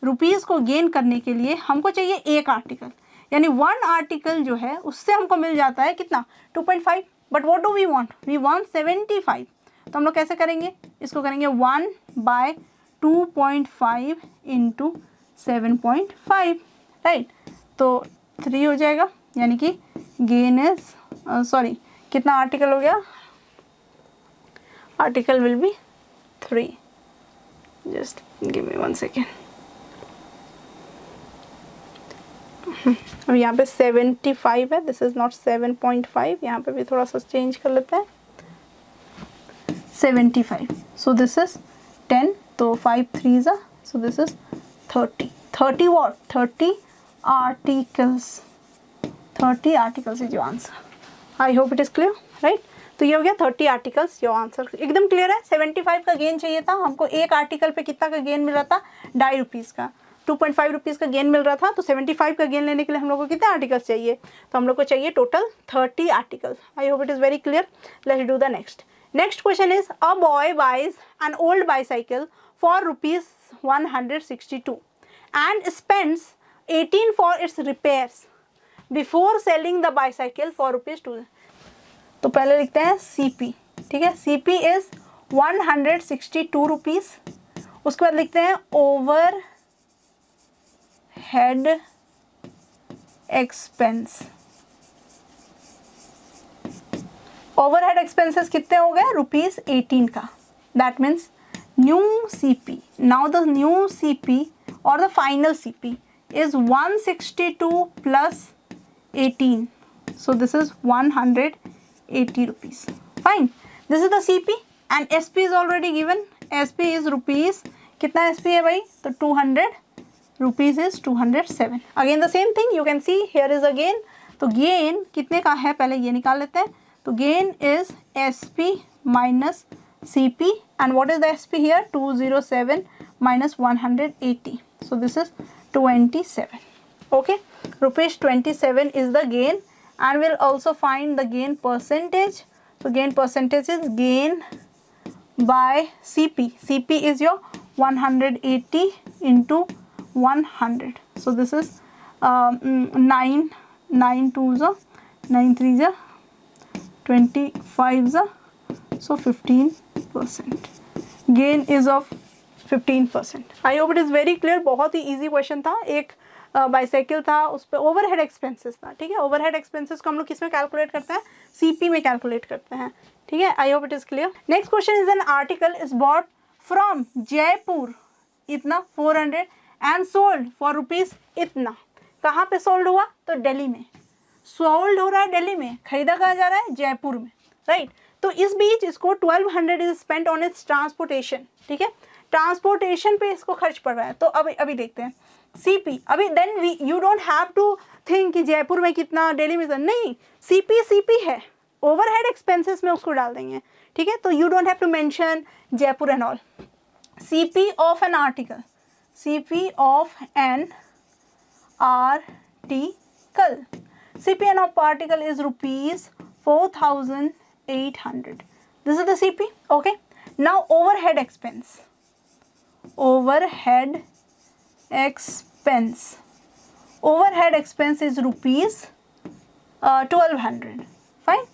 Speaker 1: रुपीज़ को गेन करने के लिए हमको चाहिए एक आर्टिकल, यानी 1 आर्टिकल जो है उससे हमको मिल जाता है कितना, 2.5। But what do we want, we want 75। तो हम लोग कैसे करेंगे, इसको करेंगे 1/2.5 इंटू 7.5, राइट। तो 3 हो जाएगा, यानी कि गेन इज सॉरी कितना आर्टिकल हो गया, article will be 3। Just give me 1 second. अब यहाँ पे 75 है, दिस इज नॉट 7.5, यहाँ पे भी थोड़ा सा चेंज कर लेते हैं, 75। सो दिस इज 10, तो 5 3 ज़ा, सो this is 30 what, 30 articles. 30 articles is your answer. I hope it is clear, right. तो ये हो गया 30 आर्टिकल्स, योर आंसर एकदम क्लियर है। 75 का गेन चाहिए था हमको, एक आर्टिकल पे कितना का गेन मिल रहा था, 2.5 रुपीज़ का। 2.5 रुपीज़ का गेन मिल रहा था, तो 75 का गेन लेने के लिए हम लोग को कितने आर्टिकल्स चाहिए, तो हम लोग को चाहिए total 30 articles. I hope it is very clear. Let's do the next question is, a boy buys an old bicycle for ₹162 and spends 18 for its repairs before selling the bicycle for ₹2। तो पहले लिखते हैं CP। ठीक है, CP is 162 rupees. उसके बाद लिखते हैं over head expense. Over head expenses कितने हो गए, ₹18 का। That means new CP, now the new CP or the final CP is 162 plus 18, so this is 180 rupees. Fine, this is the CP and SP is already given. SP is rupees, कितना SP है भाई, तो 200 rupees is 207. Again the same thing, you can see here is again, तो gain कितने का है, पहले ये निकाल लेते हैं। तो gain is SP minus CP, and what is the SP here, 207 minus 180. So this is 27. Okay, ₹27 is the gain, and we'll also find the gain percentage. So gain percentage is gain by CP. CP is your 180 into 100. So this is 9 2s, 9 3s, 25s, so 15%. Gain is of 15%. I hope it is very clear. बहुत ही easy question था। एक bicycle था, उस पर overhead expenses था। ठीक है, overhead expenses को हम लोग किस में कैलकुलेट करते हैं, CP में कैलकुलेट करते हैं। ठीक है, आई hope it is clear. Next question is, an article is bought from Jaipur इतना 400 एंड सोल्ड फॉर रुपीज़ इतना। कहाँ पे सोल्ड हुआ, तो दिल्ली में। सोल्ड हो रहा है दिल्ली में, खरीदा कहाँ जा रहा है, जयपुर में, राइट। तो इस बीच इसको 1200 is spent on it's transportation. ठीक है, ट्रांसपोर्टेशन पे इसको खर्च पड़ रहा है। तो अभी देखते हैं CP। अभी then you don't have to think कि जयपुर में कितना, दिल्ली में नहीं, CP है, ओवरहेड एक्सपेंसेस में उसको डाल देंगे। ठीक है, तो you don't have to mention Jaipur and all. CP of an article, CP of an article, CP an of article is ₹4,800. This is the CP. Okay, now overhead expense. Overhead expense is ₹1,200. Fine.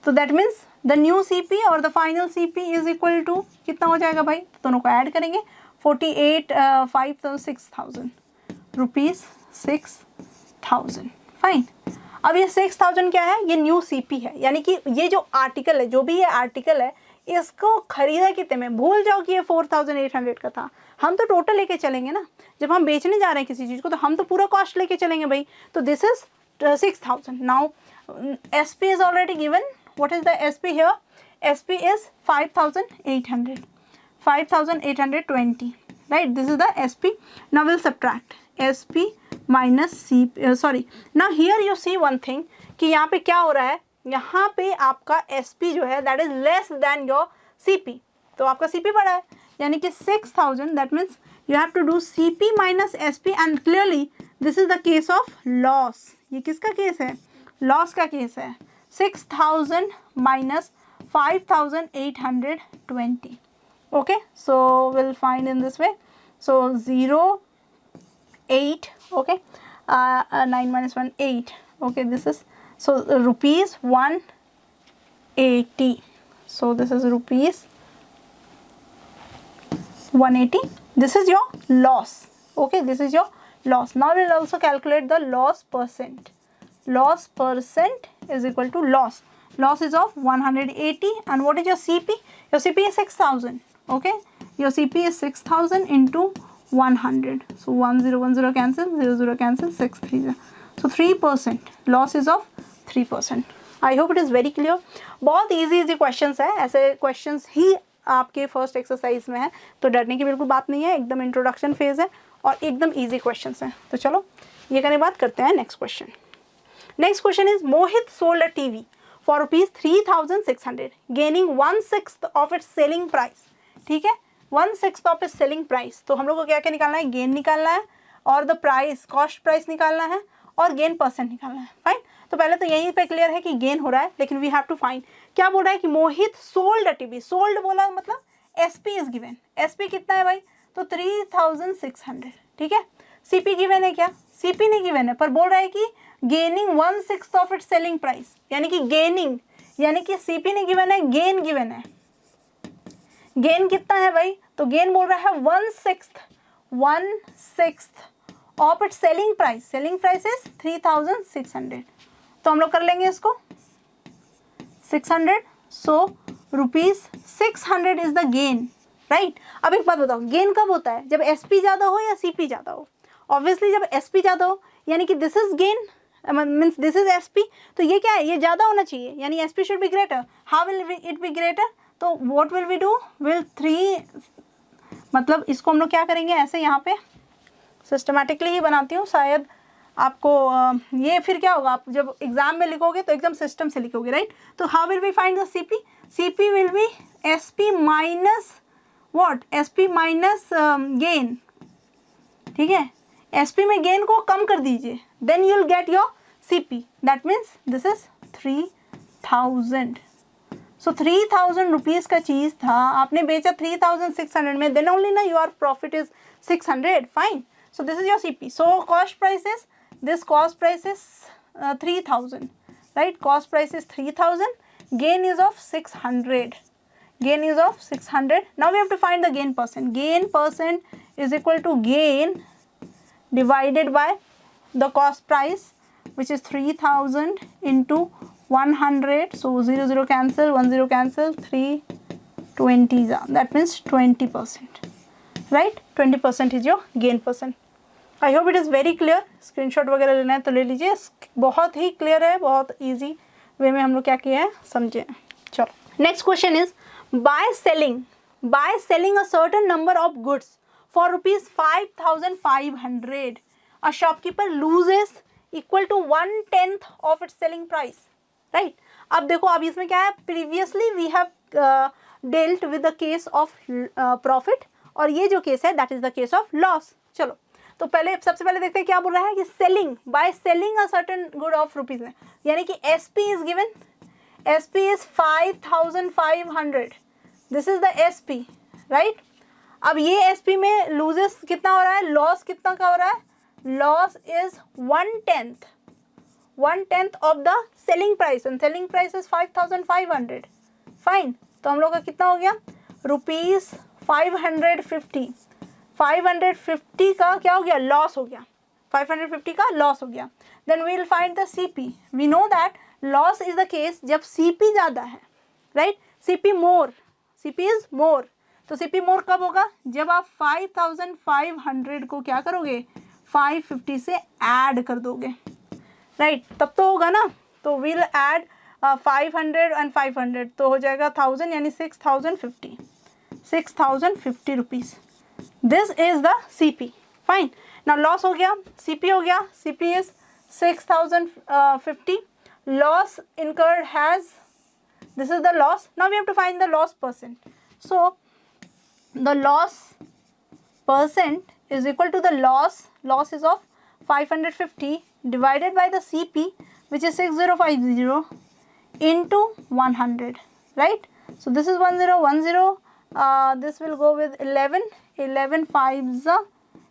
Speaker 1: So that means the new CP or the final CP is equal to कितना हो जाएगा भाई, दोनों को add करेंगे, 48 5 6,000 ₹6,000. 6,000। Fine. अब ये 6,000 क्या है, ये न्यू सीपी है, यानी कि ये जो आर्टिकल है, जो भी ये आर्टिकल है, इसको खरीदा कितने में, भूल जाओ कि ये 4,800 का था, हम तो टोटल लेके चलेंगे ना, जब हम बेचने जा रहे हैं किसी चीज़ को तो हम तो पूरा कॉस्ट लेके चलेंगे भाई। तो this is 6,000। Now SP is already given. What is the SP here? SP is 5,800, 5,820, right? This is the SP. Now we'll subtract SP minus CP. Sorry. Now here you see one thing कि यहाँ पे क्या हो रहा है, यहाँ पे आपका SP जो है that is less than your CP, तो आपका CP बड़ा है, यानी कि 6,000, that means you have to do CP minus SP and clearly this is the case of loss. ये किसका केस है, लॉस का केस है। 6,000 minus 5,820. Okay, so we'll find in this way. So 0, 8. Okay, 9 minus 1, 8. Okay, this is so rupees 180. So this is rupees 180. This is your loss. Okay, this is your loss. Now we'll also calculate the loss percent. Loss percent is equal to loss. Loss is of 180, and what is your CP? Your CP is 6,000. Okay, your CP is 6,000 into 100. So 1010 cancel, 00 cancel, 630. So 3%. Loss is of 3%. I hope it is very clear. बहुत easy questions है, ऐसे questions ही आपके first exercise में है, तो डरने की बिल्कुल बात नहीं है, एकदम इंट्रोडक्शन फेज है और एकदम इजी क्वेश्चंस हैं। तो चलो ये करने बात करते हैं next question. Next question is Mohit sold a TV for rupees 3,600 gaining 1/6 of its selling price. ठीक है, 1/6 ऑफ इट्स सेलिंग प्राइस। तो हम लोग को क्या क्या निकालना है, गेन निकालना है और द प्राइस, कॉस्ट प्राइस निकालना है और गेन परसेंट निकालना है। फाइन, तो पहले तो यहीं पे क्लियर है कि गेन हो रहा है, लेकिन वी हैव टू फाइंड क्या बोल रहा है कि मोहित सोल्ड अ टीवी। सोल्ड बोला मतलब SP इज गिवन। SP कितना है भाई, तो 3,600। ठीक है, CP गिवन है क्या, CP नहीं गिवन है, पर बोल रहा है कि gaining 1/6 of its selling price, यानी कि गेनिंग, यानी कि CP नहीं गिवन है, गेन गिवन है। गेन कितना है भाई, तो गेन बोल रहा है 1/6 of its selling price. Selling price is 3,600। तो हम लोग कर लेंगे इसको 600। So rupees 600 is the gain, right. अब एक बात बताओ, गेन कब होता है, जब SP ज़्यादा हो या CP ज़्यादा हो। ऑब्वियसली जब SP ज़्यादा हो, यानी कि this is gain means this is SP, तो ये क्या है, ये ज़्यादा होना चाहिए, यानी SP should be greater. How will it be greater, तो what will we do, will 3, मतलब इसको हम लोग क्या करेंगे, ऐसे यहाँ पे सिस्टमेटिकली ही बनाती हूँ, शायद आपको ये फिर क्या होगा, आप जब एग्जाम में लिखोगे तो एकदम सिस्टम से लिखोगे, राइट। तो how will we find the CP, CP will be SP minus what, SP minus gain. ठीक है, SP में गेन को कम कर दीजिए, then you will get your CP, that means this is 3,000। So 3,000 rupees का चीज़ था, आपने बेचा 3,600 में, देन ओनली ना your profit is 600। Fine, so this is your CP। सो cost price is, this cost price is 3,000, right? Cost price is 3,000, gain is of 600, gain is of 600. Now we have to find the gain percent. Gain percent is equal to gain divided by the cost price, which is 3,000 into 100. So 0 0 cancel, 1 0 cancel, 320, that means 20%, right? 20% is your gain percent. I hope it is very clear. Screenshot वगैरह लेना है तो ले लीजिए, बहुत ही clear है, बहुत easy way में हम लोग क्या किया है समझे। चलो next question is by selling a certain number of goods for rupees 5,500 a shopkeeper loses equal to 1/10 of its selling price, right. अब देखो, अब इसमें क्या है, previously we have dealt with the case of profit, और ये जो केस है that is the case of loss. चलो तो पहले सबसे पहले देखते हैं क्या बोल रहा है कि selling, bye selling a certain good of rupees में, यानी कि SP is given, SP is 5,500, this is the SP, right. अब ये SP में लूजेस कितना हो रहा है, लॉस कितना का हो रहा है, loss is 1/10 of the selling price, and selling price is 5,500। Fine, तो हम लोग का कितना हो गया, रुपीज 550 का क्या हो गया, लॉस हो गया। 550 का लॉस हो गया. Then we will find the CP. We know that loss is the case जब CP ज़्यादा है, right. CP more, CP is more. तो CP मोर कब होगा? जब आप 5500 को क्या करोगे, 550 से ऐड कर दोगे, राइट, तब तो होगा ना. तो विल ऐड 500 एंड 500 तो हो जाएगा 1000 यानी 6050 rupees. This is the CP. Fine. Now loss हो गया, CP हो गया. CP is 6050. Loss incurred has, this is the loss. Now we have to find the loss percent. So the loss percent is equal to the loss is of 550 divided by the CP, which is 6050 into 100, right. So this is 1010. This will go with 11 5s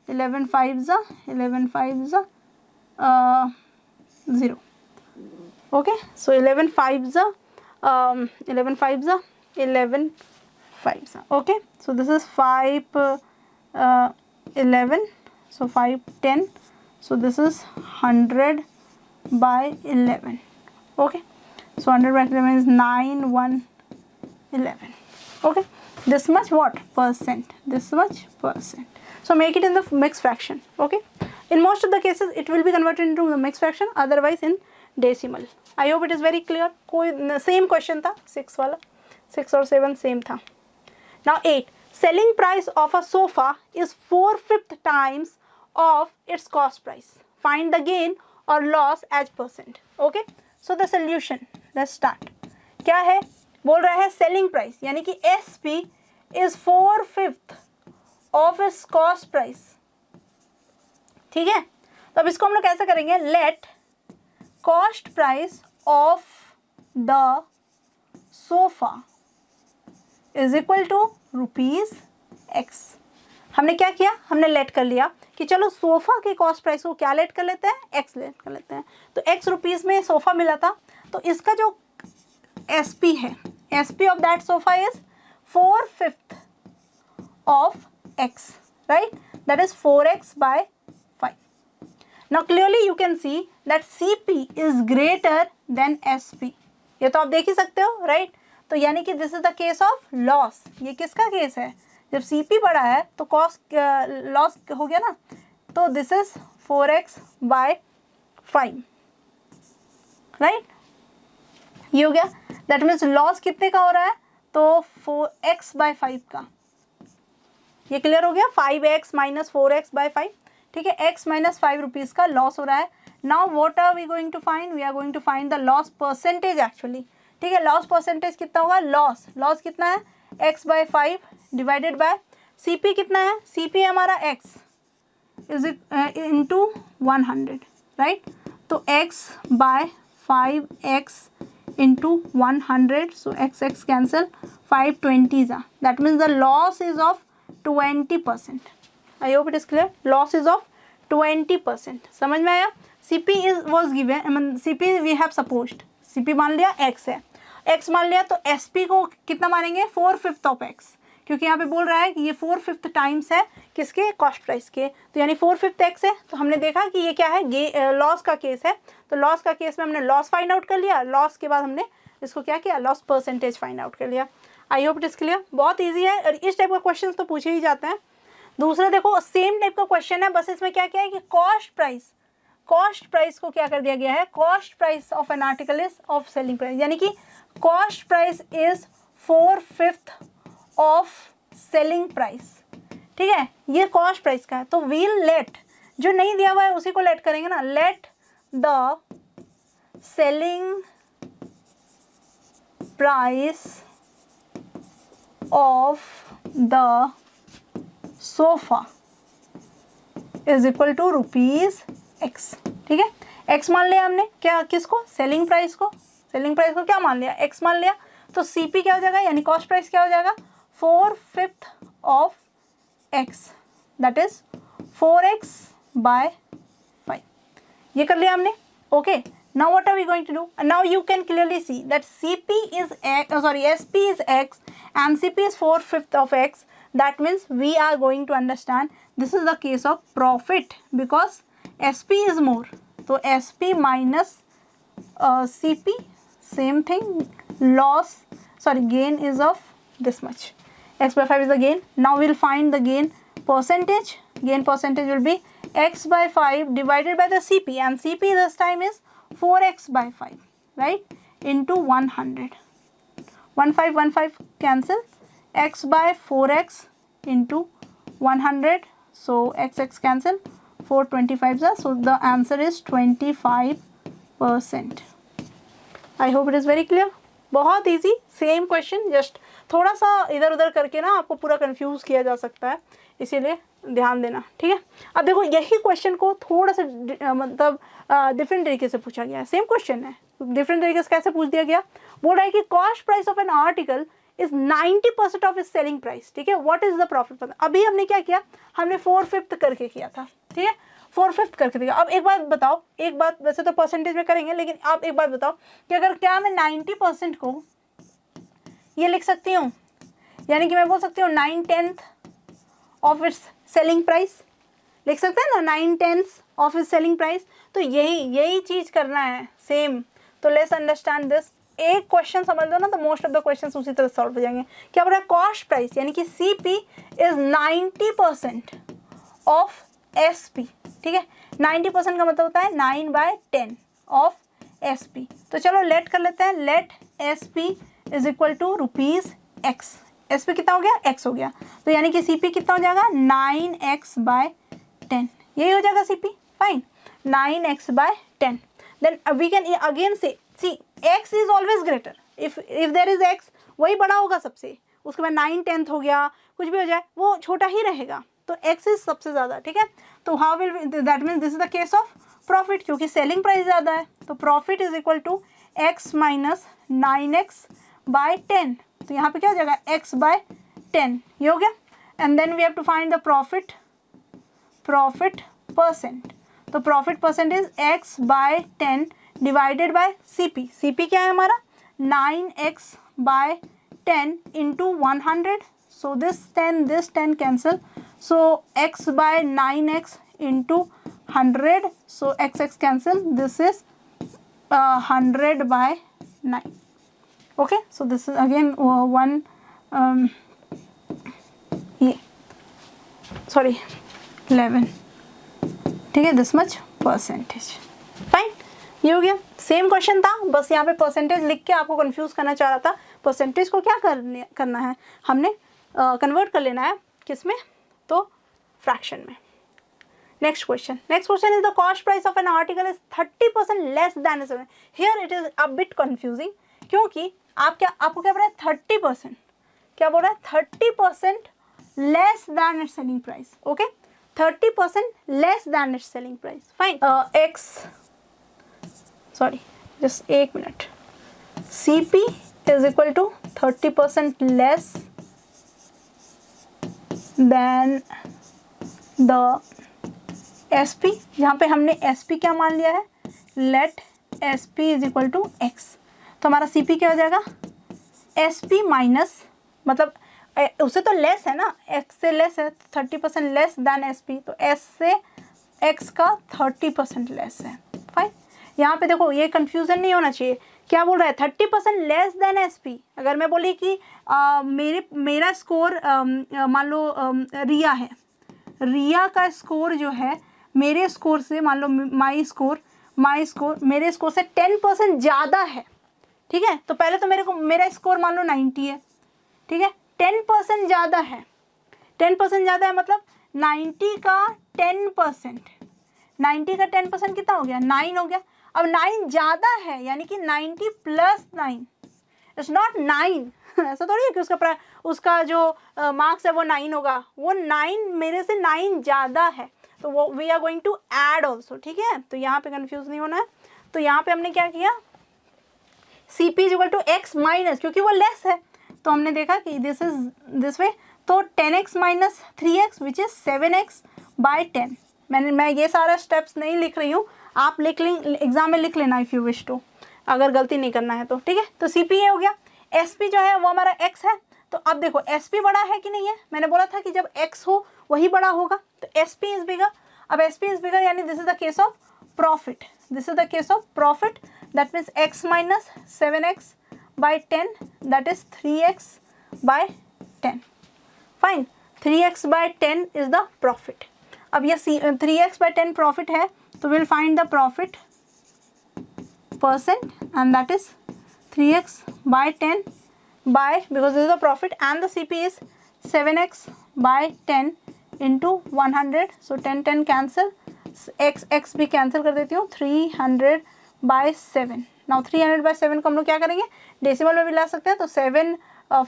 Speaker 1: 11 5s 11 5s 0. Okay, so 11 5s 11 5s 11 5s. Okay, so this is 5 11, so 5 10, so this is 100 by 11. Okay, so 100 by 11 is 9 1 11. Okay, this much what percent, this much percent. So make it in the mixed fraction. Okay, in most of the cases it will be converted into the mixed fraction, otherwise in decimal. I hope it is very clear. कोई same question था 6 वाला, 6 और 7 same था. Now 8, selling price of a sofa is 4/5 times of its cost price. Find the gain or loss as percent. Okay, so the solution, let's start. क्या है? बोल रहा है selling price यानी कि SP is 4/5 of its cost price. ठीक है, तो अब इसको हम लोग कैसे करेंगे? Let cost price of the sofa is equal to ₹X. हमने क्या किया? हमने लेट कर लिया कि चलो सोफ़ा के कॉस्ट प्राइस को क्या लेट कर लेते हैं? X लेट कर लेते हैं. तो X रुपीज़ में सोफ़ा मिला था, तो इसका जो SP है, SP of that sofa is 4/5 of X, right? That is 4X by 5. Now clearly you can see that CP is greater than SP. ये तो आप देख ही सकते हो, right? तो यानी कि this is the case of loss. ये किसका केस है? जब CP बड़ा है तो कॉस्ट लॉस हो गया ना. तो this is 4X by 5, right. ये हो गया. दैट मीन्स लॉस कितने का हो रहा है? तो 4X by 5 का. ये क्लियर हो गया. 5X minus 4X by 5. ठीक है, X minus 5 रुपीज़ का लॉस हो रहा है. Now what are we going to find? We are going to find the loss percentage actually. ठीक है, लॉस परसेंटेज कितना होगा? लॉस कितना है? X by 5 divided by CP कितना है? CP हमारा X इज इंटू 100, राइट. तो X by 5X into 100, so X cancel, 5 20s are. That means the loss is of 20%. I hope it is clear. Loss is of 20%. समझ में आया? CP was given, CP we have supposed. CP मान लिया X है, X मान लिया, तो SP को कितना मानेंगे? 4/5 of X, क्योंकि यहाँ पे बोल रहा है कि ये 4/5 टाइम्स है किसके? कॉस्ट प्राइस के. तो यानी 4/5 X है. तो हमने देखा कि ये क्या है? लॉस का केस है. तो लॉस का केस में हमने लॉस फाइंड आउट कर लिया. लॉस के बाद हमने इसको क्या किया? लॉस परसेंटेज फाइंड आउट कर लिया. आई होप इट इज क्लियर. बहुत ईजी है और इस टाइप का क्वेश्चन तो पूछे ही जाते हैं. दूसरा देखो, सेम टाइप का क्वेश्चन है, बस इसमें क्या क्या है कि कॉस्ट प्राइस को क्या कर दिया गया है? Cost price of an article is of selling price, यानी कि cost price is 4/5 of selling price. ठीक है, ये कॉस्ट प्राइस का है. तो वील लेट, जो नहीं दिया हुआ है उसी को लेट करेंगे ना. Let the selling price of the sofa is equal to ₹X. ठीक है, X मान लिया हमने. क्या? किसको? सेलिंग प्राइस को. सेलिंग प्राइस को क्या मान लिया? X मान लिया. तो CP क्या हो जाएगा? यानी कॉस्ट प्राइस क्या हो जाएगा? 4/5 of X, that is 4X by 5. ये कर लिया हमने. Okay, now what are we going to do? Now you can clearly see that CP is X, SP is X and CP is 4/5 of X. That means we are going to understand this is the case of profit because SP is more, तो SP minus CP, same thing, loss sorry gain is of this much. X by 5 is the gain. Now we'll find the gain percentage. Gain percentage will be X by 5 divided by the CP, and CP this time is 4X by 5, right, into 100. 15 cancel, X by 4X into 100, so X cancel, 425 so the answer is 25%. I hope it is very clear. बहुत easy, same question, just थोड़ा सा इधर उधर करके ना आपको पूरा confuse किया जा सकता है, इसीलिए ध्यान देना, ठीक है। अब देखो यही क्वेश्चन को थोड़ा सा मतलब डिफरेंट तरीके से पूछा गया है, सेम क्वेश्चन है, डिफरेंट तरीके से कैसे पूछ दिया गया। बोल रहा है कि cost price of an article is 90% of is selling price, ठीक है, व्हाट इज द प्रॉफिट। अभी हमने क्या किया, हमने 4/5 करके किया था, ठीक है, 4/5 करके दिया। अब एक बात बताओ, एक बात, वैसे तो परसेंटेज में करेंगे, लेकिन आप एक बात बताओ कि अगर क्या मैं 90% को ये लिख सकती हूँ, यानी कि मैं बोल सकती हूँ 9/10 ऑफ इट्स सेलिंग प्राइस, लिख सकते हैं ना, 9/10 ऑफ इट्स सेलिंग प्राइस। तो यही चीज़ करना है सेम। तो लेट्स अंडरस्टैंड दिस, एक क्वेश्चन समझ लो ना तो मोस्ट ऑफ द क्वेश्चन उसी तरह सॉल्व हो जाएंगे। क्या बोल रहा है, कॉस्ट प्राइस यानी कि CP इज 90% ऑफ SP, ठीक है, 90% का मतलब होता है 9/10 ऑफ SP। तो चलो लेट कर लेते हैं, let SP is equal to ₹X। SP कितना हो गया, X हो गया, तो यानी कि CP कितना हो जाएगा, 9X/10, यही हो जाएगा CP, fine, 9X/10। Then we can again say see X is always greater, if there is X, वही बड़ा होगा सबसे, उसके बाद 9/10 हो गया, कुछ भी हो जाए वो छोटा ही रहेगा, तो X इज सबसे ज़्यादा, ठीक है। तो how will that means this is the case of profit, क्योंकि सेलिंग प्राइस ज़्यादा है, तो profit is equal to X minus 9X/10। तो यहाँ पे क्या हो जाएगा, X/10, ये हो गया। And then we have to find the profit percent. तो profit percent is X/10 divided by CP। CP क्या है हमारा, 9X/10 into 100, so this 10 cancel, so X/9X into 100, so X cancel, this is 100/9. Okay, so this is again one ये sorry 11, ठीक है, this much percentage, fine, ये हो गया। Same question था, बस यहाँ पे परसेंटेज लिख के आपको कंफ्यूज करना चाह रहा था। परसेंटेज को क्या करना है, हमने कन्वर्ट कर लेना है किस में, तो फ्रैक्शन में। Next question is the cost price of an article is 30% less then is, here it is a bit confusing, क्योंकि आपको क्या बोल रहा है, 30%, क्या बोल रहा है, 30% less than its selling price, okay, 30% less than its selling price, fine. X sorry just एक minute, CP is equal to 30% less than the SP, यहाँ पे हमने SP क्या मान लिया है, let SP is equal to X, तो हमारा CP क्या हो जाएगा, SP माइनस, मतलब उससे तो लेस है ना, X से लेस है, 30% लेस देन SP, तो S से X का 30% लेस है, फाइन। यहाँ पे देखो ये कंफ्यूजन नहीं होना चाहिए, क्या बोल रहा है, 30% लेस देन SP। अगर मैं बोली कि मेरा स्कोर मान लो रिया है, रिया का स्कोर जो है मेरे स्कोर से, मान लो माई स्कोर मेरे स्कोर से 10% ज़्यादा है, ठीक है, तो पहले तो मेरा स्कोर मान लो 90 है, ठीक है, 10% ज़्यादा है, 10% ज़्यादा है मतलब 90 का 10%, 90 का 10% कितना हो गया, 9 हो गया। अब 9 ज़्यादा है यानी कि 90 प्लस 9, इट्स नॉट 9 ऐसा थोड़ी है कि उसका जो मार्क्स है वो 9 होगा, वो 9 मेरे से 9 ज़्यादा है, तो वो we are going to add also, ठीक है, तो यहाँ पे कंफ्यूज नहीं होना है। तो यहाँ पे हमने क्या किया, CP is equal to X minus, क्योंकि वो लेस है तो हमने देखा कि दिस इज दिस वे, तो 10X minus 3X which is 7X/10। मैं ये सारा स्टेप्स नहीं लिख रही हूँ, आप लिख लें, एग्जाम में लिख लेना इफ़ यू विश टू, अगर गलती नहीं करना है तो, ठीक है। तो CP ये हो गया, SP जो है वो हमारा X है, तो अब देखो SP बड़ा है कि नहीं है, मैंने बोला था कि जब X हो वही बड़ा होगा, तो SP इज बिगर। अब SP इज बिगर यानी this is the case of profit, this is the case of profit, that means x minus 7x by 10 that is 3x by 10. Fine, 3x by 10 is the profit. अब ये 3x by 10 profit है तो we'll find the profit percent and that is 3x by 10 by, because this is the profit and the CP is 7x by 10 into 100, so 10 cancel, x भी cancel कर देती हूँ, 300 by 7. Now 300 by 7 को हम लोग क्या करेंगे, डेसिमल में भी ला सकते हैं, तो 7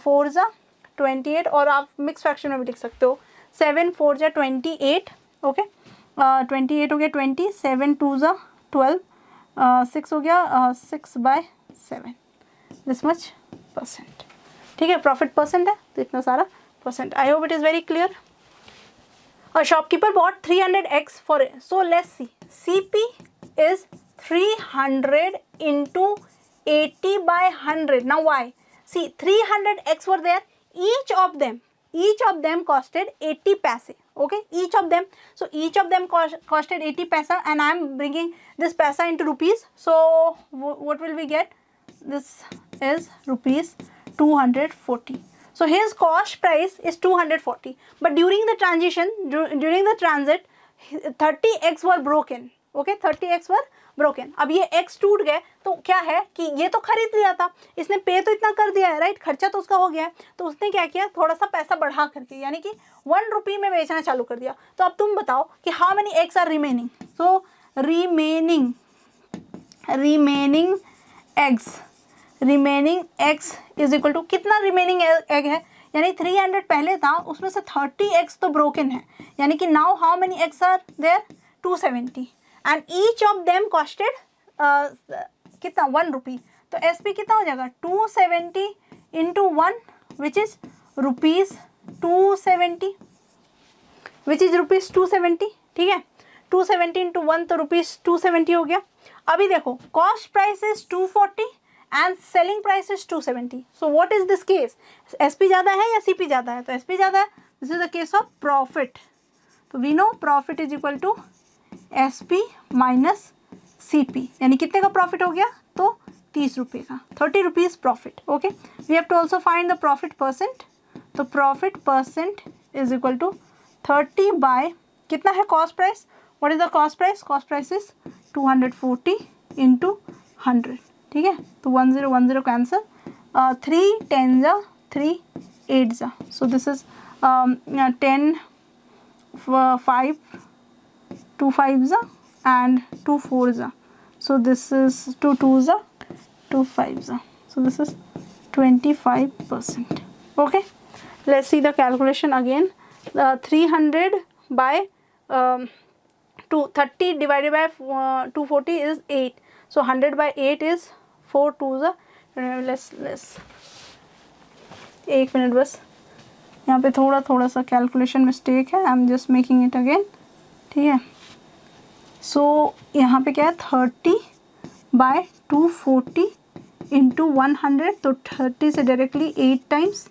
Speaker 1: 4 जा 28, और आप मिक्स फ्रैक्शन में भी लिख सकते हो, 7 4 जा 28, ओके 28 हो गया 20, 7 2 जा 12, 6 हो गया 6 by 7, दिस मच परसेंट. ठीक है, प्रॉफिट परसेंट है तो इतना सारा percent. I hope it is very clear. A shopkeeper bought 300x for it. So let's see. CP is 300 into 80 by 100. Now why? See, 300x were there. Each of them costed 80 paise. Okay, each of them. So each of them costed 80 paisa, and I am bringing this paisa into rupees. So what will we get? This is rupees 240. So his cost price is 240, but during the transit 30x were broken. Okay, 30x were broken. अब ये x टूट गए तो क्या है कि ये तो खरीद लिया था, इसने पे तो इतना कर दिया है, राइट, खर्चा तो उसका हो गया है, तो उसने क्या किया, थोड़ा सा पैसा बढ़ा करके, यानी कि 1 रुपये में बेचना चालू कर दिया. तो अब तुम बताओ कि how many eggs are remaining. So remaining eggs is equal to कितना रिमेनिंग एग है, यानी 300 पहले था, उसमें से 30x तो ब्रोकन है, यानी कि now how many eggs are there, 270, and each of them costed कितना 1 रुपी. तो SP कितना हो जाएगा, 270 into 1 which is rupees 270, which is rupees 270. ठीक है, 270 इंटू 1 तो रुपीज़ 270 हो गया. अभी देखो, cost price is 240 and selling price is 270. So what is this case? SP ज़्यादा है या CP ज़्यादा है, तो SP ज़्यादा है. This is the case of profit. तो we know profit is equal to SP minus CP. यानी कितने का प्रॉफिट हो गया, तो 30 रुपये का, 30 rupees profit. Okay, we have to also find the profit percent. तो profit percent is equal to 30 by कितना है cost price. What is the cost price, cost price is 240 into 100. ठीक है, तो 1010 कैंसल, 3 10 जा 3 8 जा, सो दिस इज 10 5 2 5 जा and 2 4 जा, सो दिस इज 2 2 जा 2 5 जा, so this is 25%. Okay, let's see the calculation again. 300 by 230 divided by 240 is 8. So 100 by 8 is 4 2s. Let's एक मिनट बस, यहाँ पे थोड़ा सा कैलकुलेशन मिस्टेक है, I am just making it again. ठीक है, सो यहाँ पे क्या है, 30 बाय 240 इंटू 100, तो 30 से डायरेक्टली 8 टाइम्स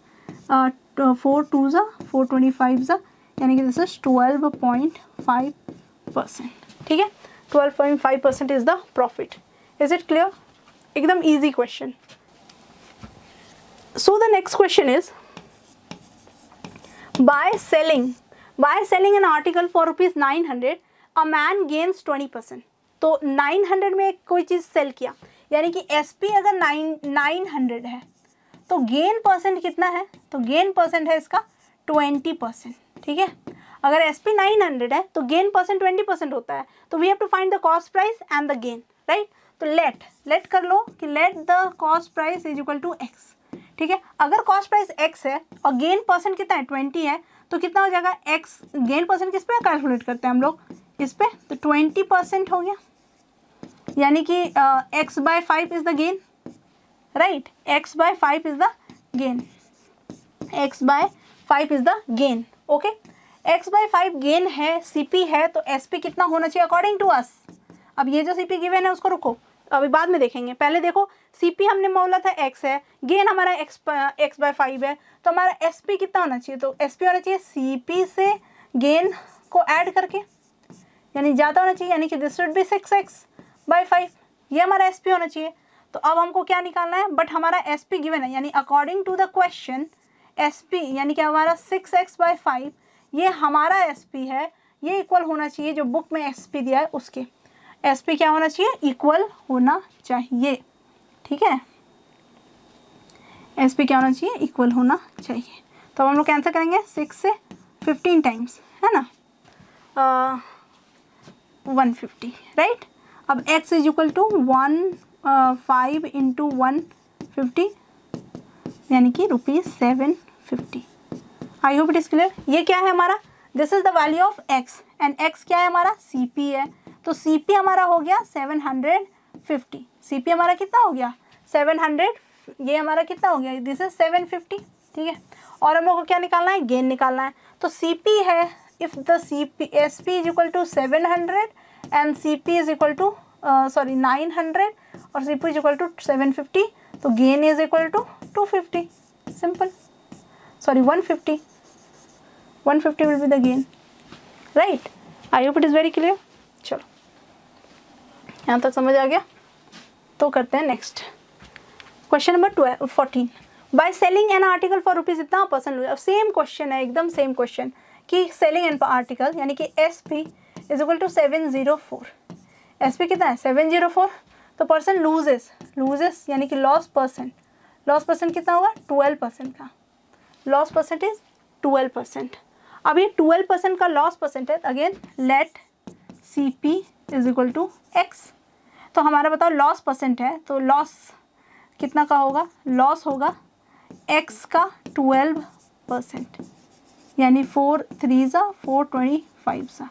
Speaker 1: 4 2s 425, यानी कि दिस इज 12.5%. ठीक है, 12.5% is the profit. Is it clear? एकदम easy question. So the next question is by selling an article for rupees 900 a man gains 20%. तो 900 में कोई चीज़ सेल किया, यानी कि SP अगर 900 है तो गेन परसेंट कितना है, तो गेन परसेंट है इसका 20%. ठीक है, अगर SP 900 है तो गेन परसेंट 20% होता है. तो we have to find the cost price and the gain, right. तो लेट कर लो कि let the cost price is equal to x. ठीक है, अगर कॉस्ट प्राइस x है और गेन परसेंट कितना है 20 है, तो कितना हो जाएगा x, गेन परसेंट किस पे कैलकुलेट करते हैं हम लोग, इस पे, तो 20% हो गया, यानी कि x by 5 is the gain, right. x by 5 is the gain, x by 5 is the gain. Okay, x by 5 gain है, CP है, तो SP कितना होना चाहिए अकॉर्डिंग टू अस. अब ये जो CP गिवन है उसको रुको, अभी बाद में देखेंगे. पहले देखो, CP हमने बोला था x है, गेन हमारा x बाय 5 है, तो हमारा SP कितना होना चाहिए, तो SP होना चाहिए CP से गेन को ऐड करके. यानी ज़्यादा होना चाहिए, यानी कि दिस शुड बी 6x/5, ये हमारा SP होना चाहिए। तो अब हमको क्या निकालना है, बट हमारा SP गिवन है, यानी according to the question SP यानी कि हमारा 6x/5 ये हमारा SP है, ये इक्वल होना चाहिए जो बुक में SP दिया है उसके। SP क्या होना चाहिए, इक्वल होना चाहिए, ठीक है। SP क्या होना चाहिए, इक्वल होना चाहिए। तो अब हम लोग कैंसिल करेंगे 6 से 15 टाइम्स, है ना, 150, राइट। अब x is equal to 5 into 150 यानी कि ₹750। I hope it is clear. ये क्या है हमारा, this is the value of x and x क्या है हमारा, CP है। तो CP हमारा हो गया 750। CP हमारा कितना हो गया 700, ये हमारा कितना हो गया, दिस इज 750, ठीक है। और हम लोग को क्या निकालना है, गेन निकालना है। तो CP है, if the SP is equal to 700 and CP is equal to 900 और CP इज इक्वल टू 750, तो gain is equal to 250, simple, 150 will be the gain, right. I hope it is very clear. चलो यहाँ तक समझ आ गया, तो करते हैं next question number 14। By selling an article for rupees इतना परसेंट। अब सेम क्वेश्चन है, एकदम सेम क्वेश्चन कि सेलिंग एन आर्टिकल यानी कि SP is equal to 704। SP कितना है 704, तो पर्सन लूजेस यानी कि लॉस परसेंट कितना होगा 12% का, लॉस परसेंटेज 12%। अब ये 12% का लॉस percentage, again let CP is equal to X। तो हमारा बताओ लॉस परसेंट है, तो लॉस कितना का होगा, लॉस होगा X का 12%, यानी 4 3 ज़ा 425 सा,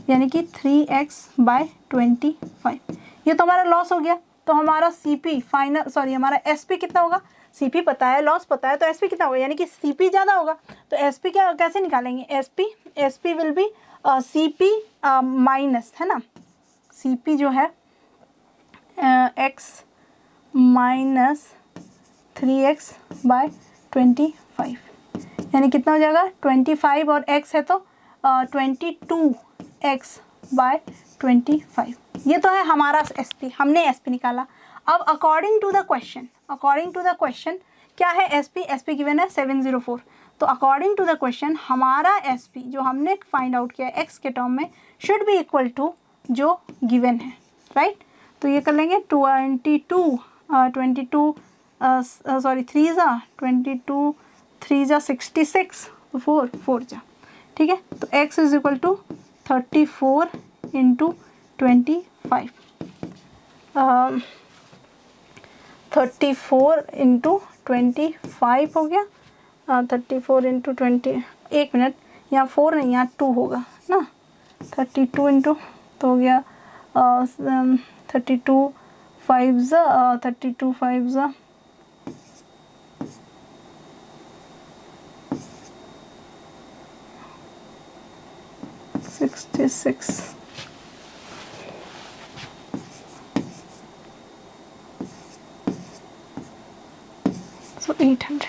Speaker 1: यानी कि 3x/25। ये तो हमारा लॉस हो गया। तो हमारा CP फाइनल हमारा SP कितना होगा, CP पता है, लॉस पता है, तो SP कितना होगा, यानी कि CP ज़्यादा होगा। तो SP क्या कैसे निकालेंगे, SP will be CP minus, है ना, CP जो है X माइनस 3x/25, यानी कितना हो जाएगा 25 और x है तो 22x/25। ये तो है हमारा SP, हमने SP निकाला। अब अकॉर्डिंग टू द क्वेश्चन क्या है SP गिवन है 704। तो अकॉर्डिंग टू द क्वेश्चन हमारा SP जो हमने फाइंड आउट किया x के टर्म में शुड बी इक्वल टू जो गिवन है, राइट। तो ये कर लेंगे 3 ज़ा 66, 4 ज़ा, ठीक है। तो x is equal to 34 into 25, 34 into 25 हो गया, 34 इंटू 20, एक मिनट, यहाँ 4 नहीं यहाँ 2 होगा ना, 32 इंटू तो हो गया 32 5 ज़ा 66। So 800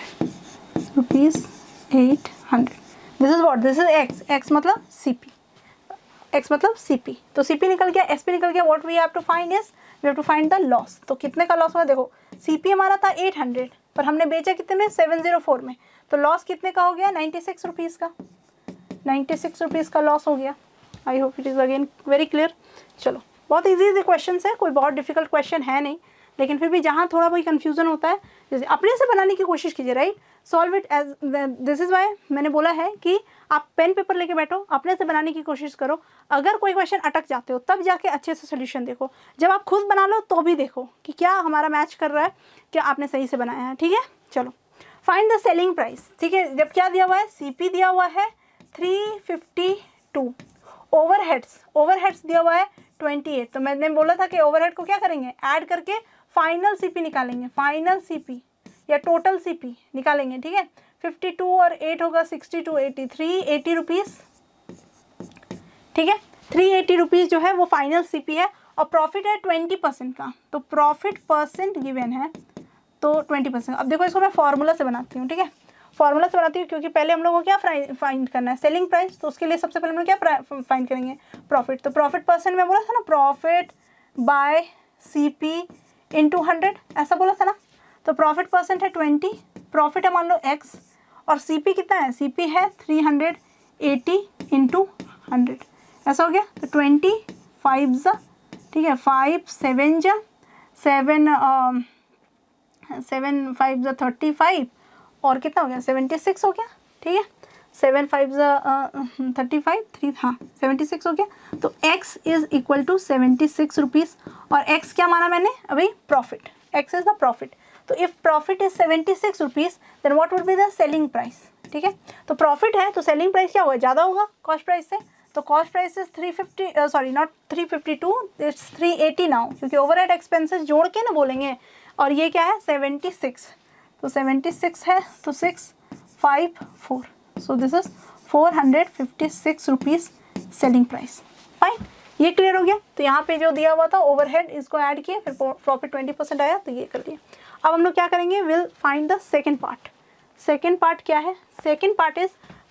Speaker 1: rupees, 800. This is what? This is x. X मतलब CP. X मतलब CP. तो CP निकल गया, SP निकल गया. What we have to find is we have to find the loss. तो कितने का लॉस हुआ देखो, CP हमारा था 800 पर हमने बेचा कितने में 704 में, तो लॉस कितने का हो गया 96 रुपीज़ का, 96 रुपीज़ का लॉस हो गया। आई hope it is again very clear. चलो बहुत इजी क्वेश्चन है, कोई बहुत डिफिकल्ट क्वेश्चन है नहीं, लेकिन फिर भी जहाँ थोड़ा बहुत कन्फ्यूज़न होता है जैसे अपने से बनाने की कोशिश कीजिए, right. Solve it as this is why मैंने बोला है कि आप पेन पेपर लेके बैठो, अपने से बनाने की कोशिश करो। अगर कोई क्वेश्चन अटक जाते हो तब जाके अच्छे से सोल्यूशन देखो, जब आप खुद बना लो तो भी देखो कि क्या हमारा मैच कर रहा है, क्या आपने सही से बनाया है, ठीक है। चलो फाइंड द सेलिंग प्राइस, ठीक है। जब क्या दिया हुआ है, CP दिया हुआ है 352, ओवरहेड्स दिया हुआ है 28। तो मैंने बोला था कि ओवरहेड को क्या करेंगे, ऐड करके फाइनल CP निकालेंगे, फाइनल CP या टोटल CP निकालेंगे, ठीक है। 52 और 8 होगा 62, 83, 80 रुपीज़, ठीक है। 380 रुपीज़ जो है वो फाइनल CP है और प्रॉफिट है 20% का, तो प्रॉफिट परसेंट गिवन है तो 20%। अब देखो इसको मैं फॉर्मूला से बनाती हूँ, ठीक है। फॉर्मूला से बनाती हूँ, क्योंकि पहले हम लोग को क्या फाइंड करना है, सेलिंग प्राइस, तो उसके लिए सबसे पहले हम लोग क्या फाइंड करेंगे, प्रॉफिट। तो प्रॉफिट परसेंट में बोला था ना, प्रॉफिट बाय CP इंटू 100, ऐसा बोला था ना। तो प्रॉफिट परसेंट है 20, प्रॉफिट है मान लो x, और CP कितना है, CP है 380 इंटू 100, ऐसा हो गया। तो 25 जा, ठीक है, 5 7 जा 7 7 5 जा 35, और कितना हो गया 76 हो गया, ठीक है। 7 5 जा 35 3, हाँ 76 हो गया। तो x is equal to 76 rupees, और x क्या माना मैंने अभी, profit, x is the profit. तो if profit is 76 rupees then what would be the selling price, ठीक है। तो प्रॉफिट है तो सेलिंग प्राइस क्या होगा, ज़्यादा होगा कॉस्ट प्राइस से। तो cost price is 350, sorry not 352, it's 380 now, क्योंकि ओवरहेड एक्सपेंसेस जोड़ के ना बोलेंगे, और ये क्या है 76, तो 76 है तो 654, सो this is 456 rupees selling price. Fine, ये क्लियर हो गया। तो यहाँ पे जो दिया हुआ था ओवरहेड, इसको ऐड किए, फिर प्रॉफिट 20% आया, तो ये कर दिया। अब हम लोग क्या करेंगे, will find the second part. Second part क्या है, second part is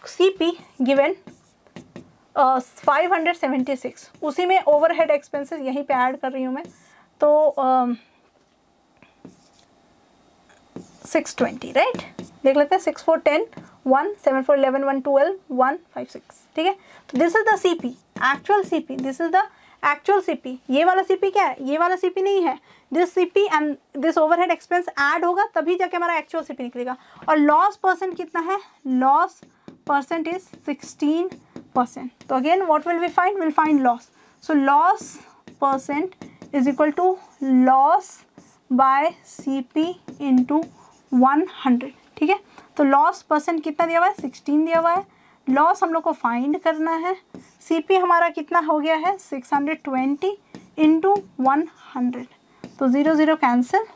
Speaker 1: CP given 576, उसी में ओवरहेड एक्सपेंसेस यहीं पे ऐड कर रही हूँ मैं, तो 620, राइट, देख लेते हैं, 6 4 10 1 7 4 11 1 12 1 5 6, ठीक है। तो this is the CP, actual CP, this is the actual CP। ये वाला CP क्या है, ये वाला CP नहीं है, this CP and this overhead expense add होगा तभी जाके हमारा एक्चुअल CP निकलेगा। और लॉस परसेंट कितना है, लॉस परसेंट इज 16%। तो again what will we find, will find loss. So loss percent is equal to loss by CP into 100, ठीक है। तो लॉस परसेंट कितना दिया हुआ है, 16 दिया हुआ है, लॉस हम लोग को फाइंड करना है। CP हमारा कितना हो गया है, 620 इंटू 100, तो 0 0 कैंसिल,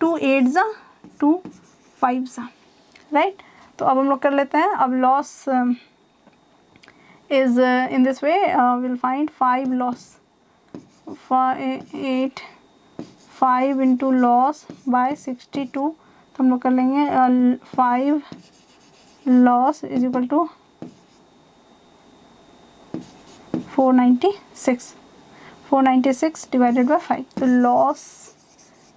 Speaker 1: 2 8 जा 2 5 जा, राइट। तो अब हम लोग कर लेते हैं, अब loss is in this way, will find 5 loss, 5 into loss by 62, तो हम लोग कर लेंगे 5 loss is equal to 496 divided by 5, तो loss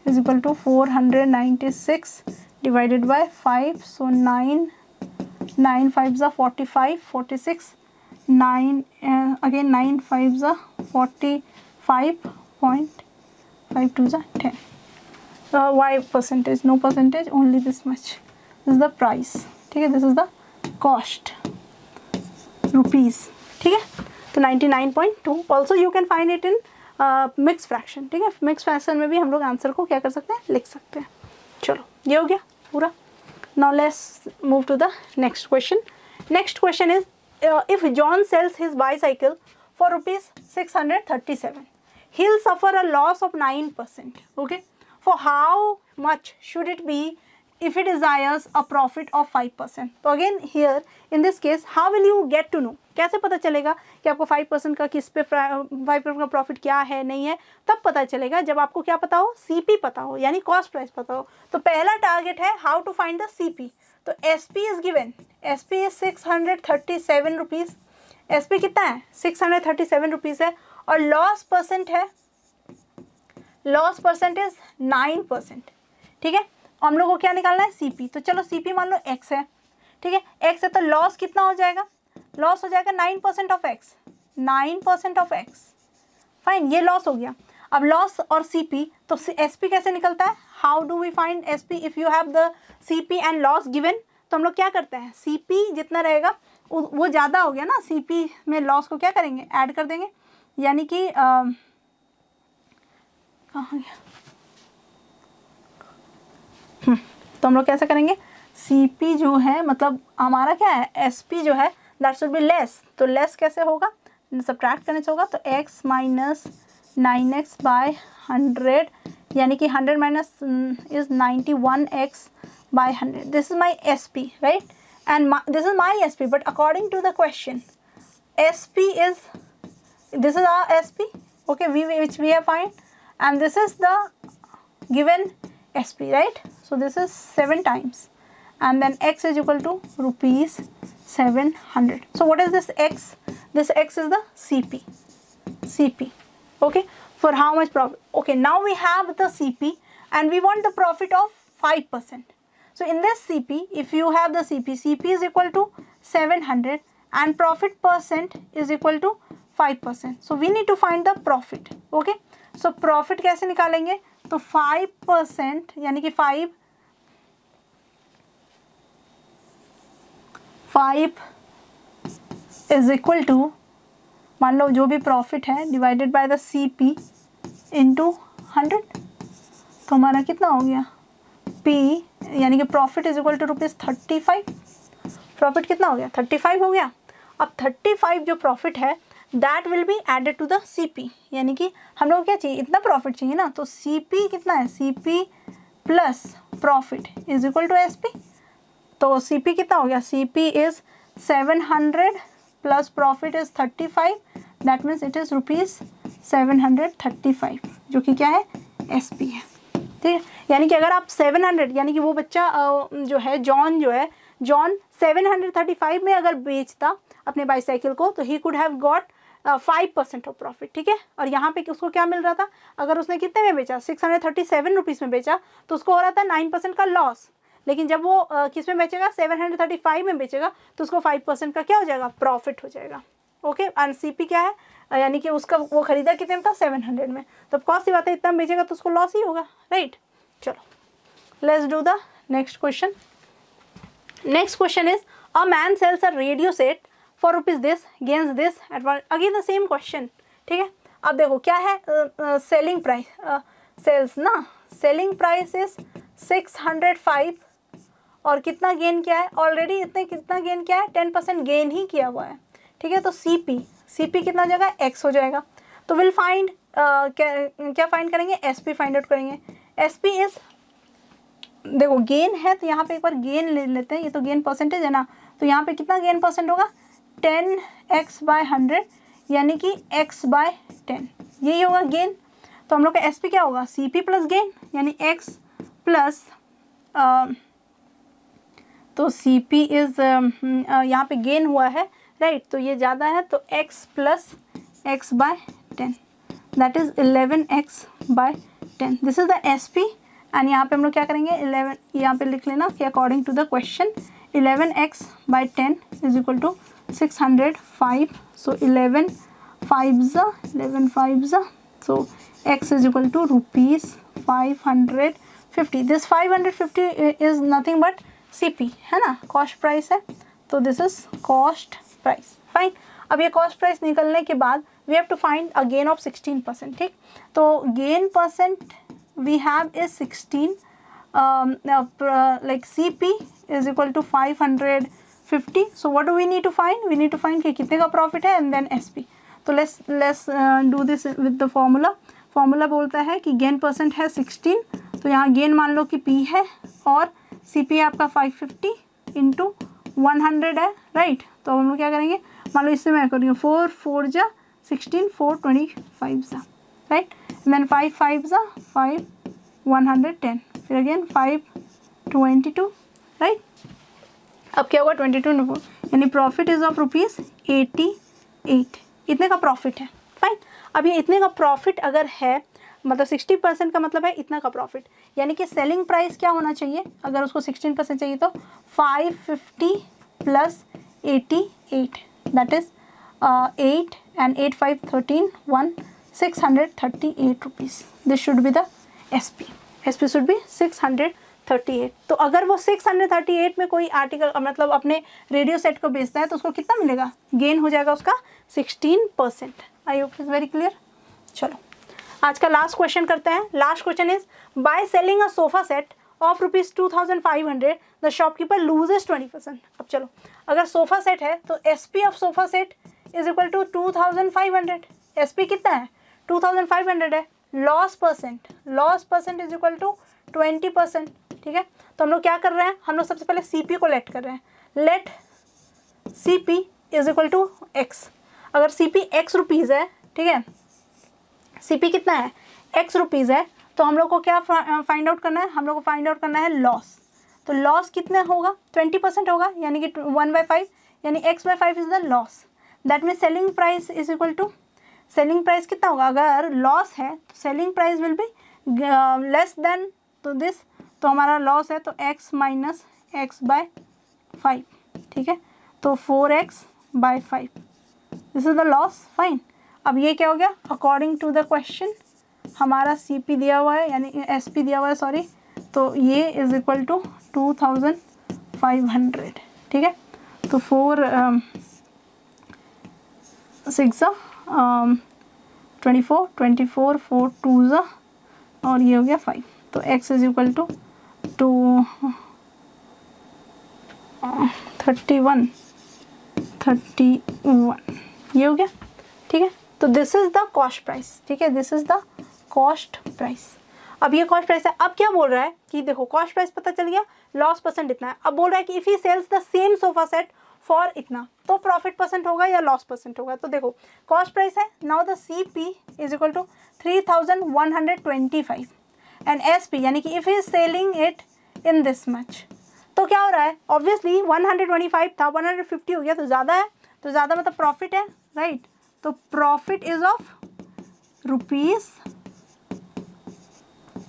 Speaker 1: is equal to 496 divided by 5, so 9 5 जा 45 46, 9 again 9 5 जा 45.52 जा 10, why percentage, no percentage, only this much, this is the price, ठीक है, this is the cost rupees, ठीक है। तो 99.2, also you can find it in mixed fraction, ठीक है, mixed fraction में भी हम लोग आंसर को क्या कर सकते हैं, लिख सकते हैं। चलो ये हो गया पूरा। Now let's move to the next question. Next question is if John sells his bicycle for rupees 637, he'll suffer a loss of 9%. Okay, for how much should it be if he desires a profit of 5%? तो again here in this case how will you get to know, कैसे पता चलेगा कि आपको 5% का किस पे 5% का प्रॉफिट क्या है नहीं है, तब पता चलेगा जब आपको क्या पता हो, CP पता हो, यानी कॉस्ट प्राइस पता हो। तो पहला टारगेट है how to find the CP। तो SP is given, SP is 637 rupees, SP कितना है 637 रुपीज़ है, और लॉस परसेंट है, लॉस परसेंट इज 9%, ठीक है। हम लोग को क्या निकालना है, CP। तो चलो CP मान लो X है, ठीक है, X है, तो लॉस कितना हो जाएगा, लॉस हो जाएगा 9% of X, 9% of X, fine, ये लॉस हो गया। अब लॉस और CP, तो SP कैसे निकलता है, how do we find SP if you have the CP and loss given. तो हम लोग क्या करते हैं, CP जितना रहेगा वो ज़्यादा हो गया ना, CP में लॉस को क्या करेंगे, ऐड कर देंगे, यानी कि कहाँ गया, तो हम लोग कैसे करेंगे, CP जो है मतलब हमारा क्या है, SP जो है दैट शुड बी लेस, तो लेस कैसे होगा, सब्ट्रैक्ट करने से होगा, तो x माइनस 9x बाय 100, यानी कि 100 माइनस इज 91x बाय 100, this is my SP, right, and this is my SP, but according to the question SP is, this is our SP, okay, which we have find, and this is the given SP, right? So this is 7 times, and then X is equal to rupees 700. So what is this X? This X is the CP. Okay, for how much profit? Okay, now we have the CP and we want the profit of 5%. So in this CP, if you have the CP is equal to 700 and profit percent is equal to 5%. So we need to find the profit. Okay, so profit कैसे निकालेंगे? तो 5% यानी कि 5 is equal to, मान लो जो भी profit है divided by the CP into 100, तो हमारा कितना हो गया? P यानी कि profit is equal to ₹35. Profit कितना हो गया? 35 हो गया. अब 35 जो प्रॉफिट है that will be added to the CP, यानी कि हम लोग क्या चाहिए? इतना प्रॉफिट चाहिए ना, तो CP कितना है? CP plus profit is equal to SP. तो CP कितना हो गया? CP is 700 plus profit is 35, that means it is ₹735, जो कि क्या है? SP है. ठीक है, यानी कि अगर आप 700, यानी कि वो बच्चा जो है जॉन 735 में अगर बेचता अपने बाईसाइकिल को, तो he could have got 5% of profit. ठीक है, और यहाँ पे उसको क्या मिल रहा था? अगर उसने कितने में बेचा? 637 रुपीज़ में बेचा, तो उसको हो रहा था 9% का लॉस. लेकिन जब वो किस में बेचेगा? 735 में बेचेगा, तो उसको 5% का क्या हो जाएगा? प्रॉफिट हो जाएगा. ओके, एंड CP क्या है? यानी कि उसका वो खरीदा कितने में था? 700 में. तो कौन सी बात है, इतना बेचेगा तो उसको लॉस ही होगा, राइट? चलो, let's do the next question. Next question is a man sells a radio set for rupees this, gains this at one. Again the same question. ठीक है, अब देखो क्या है सेलिंग प्राइस, सेल्स ना, सेलिंग प्राइस इज 605 और कितना gain किया है? ऑलरेडी इतने कितना गेन किया है? 10% गेन ही किया हुआ है. ठीक है, तो CP कितना हो जाएगा? X हो जाएगा. तो विल फाइंड क्या फाइंड करेंगे? SP फाइंड आउट करेंगे. SP इज, देखो गेन है तो यहाँ पे एक बार गेन ले लेते हैं, ये तो गेन परसेंटेज है ना, तो यहाँ पे कितना गेन परसेंट होगा? 10x/100 यानी कि x/10, यही होगा गेन. तो हम लोग का SP क्या होगा? CP प्लस गेन यानी X प्लस, तो CP इज यहाँ पे गेन हुआ है, राइट? तो ये ज़्यादा है, तो X plus x/10 that is 11x/10. This is the SP. And यहाँ पे हम लोग क्या करेंगे? 11 यहाँ पे लिख लेना कि according to the question 11x/10 is equal to 605. So 11 5s, so X is equal to ₹550. This 550 is nothing but CP है ना, कॉस्ट प्राइस है. तो this is cost price. Fine. अब ये कॉस्ट प्राइस निकलने के बाद we have to find a gain of 16%. ठीक, तो gain percent we have is 16, like CP is equal to 550. So what do we need to find? We need to find कि कितने का प्रॉफिट है and then SP. तो let's do this with the formula. Formula बोलता है कि gain percent है 16, तो यहाँ गेन मान लो कि P है और CP है आपका 550 इंटू 100 है, राइट? तो हम लोग क्या करेंगे? मान लो इससे मैं करूँगी 4 4 जा 16, 4 25 जा, राइट? देन 5 5 जा 5 110, फिर अगेन 5 22, राइट? अब क्या होगा? 22 यानी प्रॉफिट इज ऑफ ₹88. इतने का प्रॉफिट है. फाइन. अब ये इतने का प्रॉफिट अगर है, मतलब 60% का मतलब है इतना का प्रॉफिट, यानी कि सेलिंग प्राइस क्या होना चाहिए? अगर उसको 16% चाहिए तो 550 plus 88, that is 8 and 8 5 13 1 638 rupees. This should be the SP. SP should B 638. तो अगर वो 638 में कोई आर्टिकल मतलब अपने रेडियो सेट को बेचता है तो उसको कितना मिलेगा? गेन हो जाएगा उसका 16%. I hope is very clear. चलो आज का लास्ट क्वेश्चन करते हैं. Last question is by selling a sofa set of ₹2500 the shopkeeper loses 20%. अब चलो, अगर सोफा सेट है तो SP of sofa set is equal to 2500. SP कितना है? 2500 है. Loss percent is equal to 20%. ठीक है, तो हम लोग क्या कर रहे हैं? हम लोग सबसे पहले CP को लेट कर रहे हैं. Let CP is equal to X. अगर CP X रुपीज़ है, ठीक है, CP कितना है? X रुपीज़ है, तो तो हम लोग को क्या फाइंड आउट करना है, हम लोग को फाइंड आउट करना है लॉस। तो लॉस कितना होगा, 20% होगा, यानी कि 1/5, यानी x/5 is the loss. That mean selling price is equal to, selling price कितना होगा, अगर लॉस है तो selling price will be less than तो दिस, तो हमारा लॉस है तो x माइनस x/5, ठीक है। तो 4x/5 this is the loss, fine. अब ये क्या हो गया, अकॉर्डिंग टू द क्वेश्चन हमारा CP दिया हुआ है, यानी SP दिया हुआ है, सॉरी, तो ये इज इक्वल टू 2500, ठीक है। तो 4 6 24 24 4 2 और ये हो गया 5, तो x इज इक्वल टू 31 ये हो गया, ठीक है। तो this is the cost price, ठीक है, this is the cost price. अब ये कॉस्ट प्राइस है। अब क्या बोल रहा है कि देखो कॉस्ट प्राइस पता चल गया, लॉस परसेंट इतना है। अब बोल रहा है कि if he sells the same sofa set for इतना, तो प्रॉफिट परसेंट होगा या लॉस परसेंट होगा। तो देखो कॉस्ट प्राइस है, now the CP is equal to 3125 and SP, यानी कि if he is selling it in this much, तो क्या हो रहा है, ऑब्वियसली 125 था 150 हो गया, तो ज़्यादा है, तो ज़्यादा मतलब प्रॉफिट है, राइट। तो प्रॉफिट इज ऑफ रुपीज़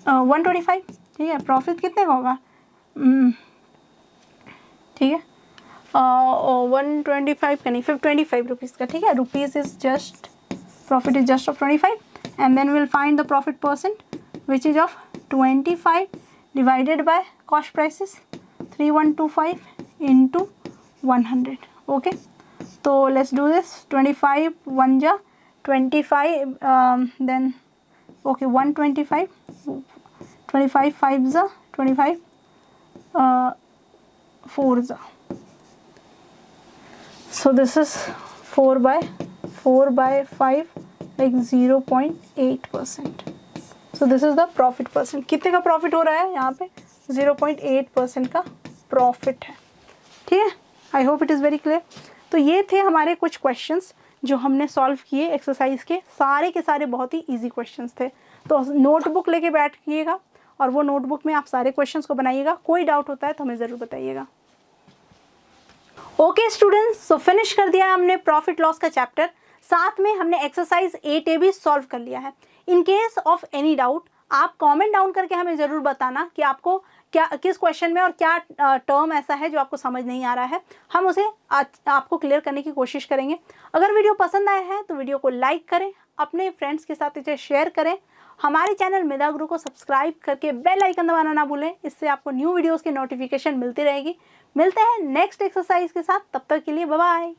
Speaker 1: 125, ठीक है। प्रॉफिट कितने का होगा, ठीक है, 125 का नहीं, 25 रुपीज़ का, ठीक है। Rupees is just, profit is just of 25 and then will find the profit percent which is of 25 divided by cost prices 3125 into 100, okay। तो let's do this, 25 1 जा 25, then okay 125, 25 5 जा 25, 4 जा, so this is 4/5 like 0.8%, so this is the profit percent। कितने का profit हो रहा है यहाँ पे, 0.8% का प्रॉफिट है, ठीक है। आई hope it is very clear. तो ये थे हमारे कुछ क्वेश्चंस जो हमने सॉल्व किए एक्सरसाइज के सारे बहुत ही इजी क्वेश्चंस थे। तो नोटबुक लेके बैठिएगा और वो नोटबुक में आप सारे क्वेश्चंस को बनाइएगा। कोई डाउट होता है तो हमें ज़रूर बताइएगा। ओके स्टूडेंट्स, सो फिनिश कर दिया हमने प्रॉफिट लॉस का चैप्टर, साथ में हमने एक्सरसाइज 8A भी सॉल्व कर लिया है। In case of any doubt आप कमेंट डाउन करके हमें ज़रूर बताना कि आपको क्या, किस क्वेश्चन में और क्या टर्म ऐसा है जो आपको समझ नहीं आ रहा है। हम उसे आपको क्लियर करने की कोशिश करेंगे। अगर वीडियो पसंद आया है तो वीडियो को लाइक करें, अपने फ्रेंड्स के साथ इसे शेयर करें। हमारे चैनल मेधा गुरु को सब्सक्राइब करके बेल आइकन दबाना ना भूलें, इससे आपको न्यू वीडियोज़ की नोटिफिकेशन मिलती रहेगी। मिलते हैं नेक्स्ट एक्सरसाइज के साथ, तब तक के लिए बाय बाय।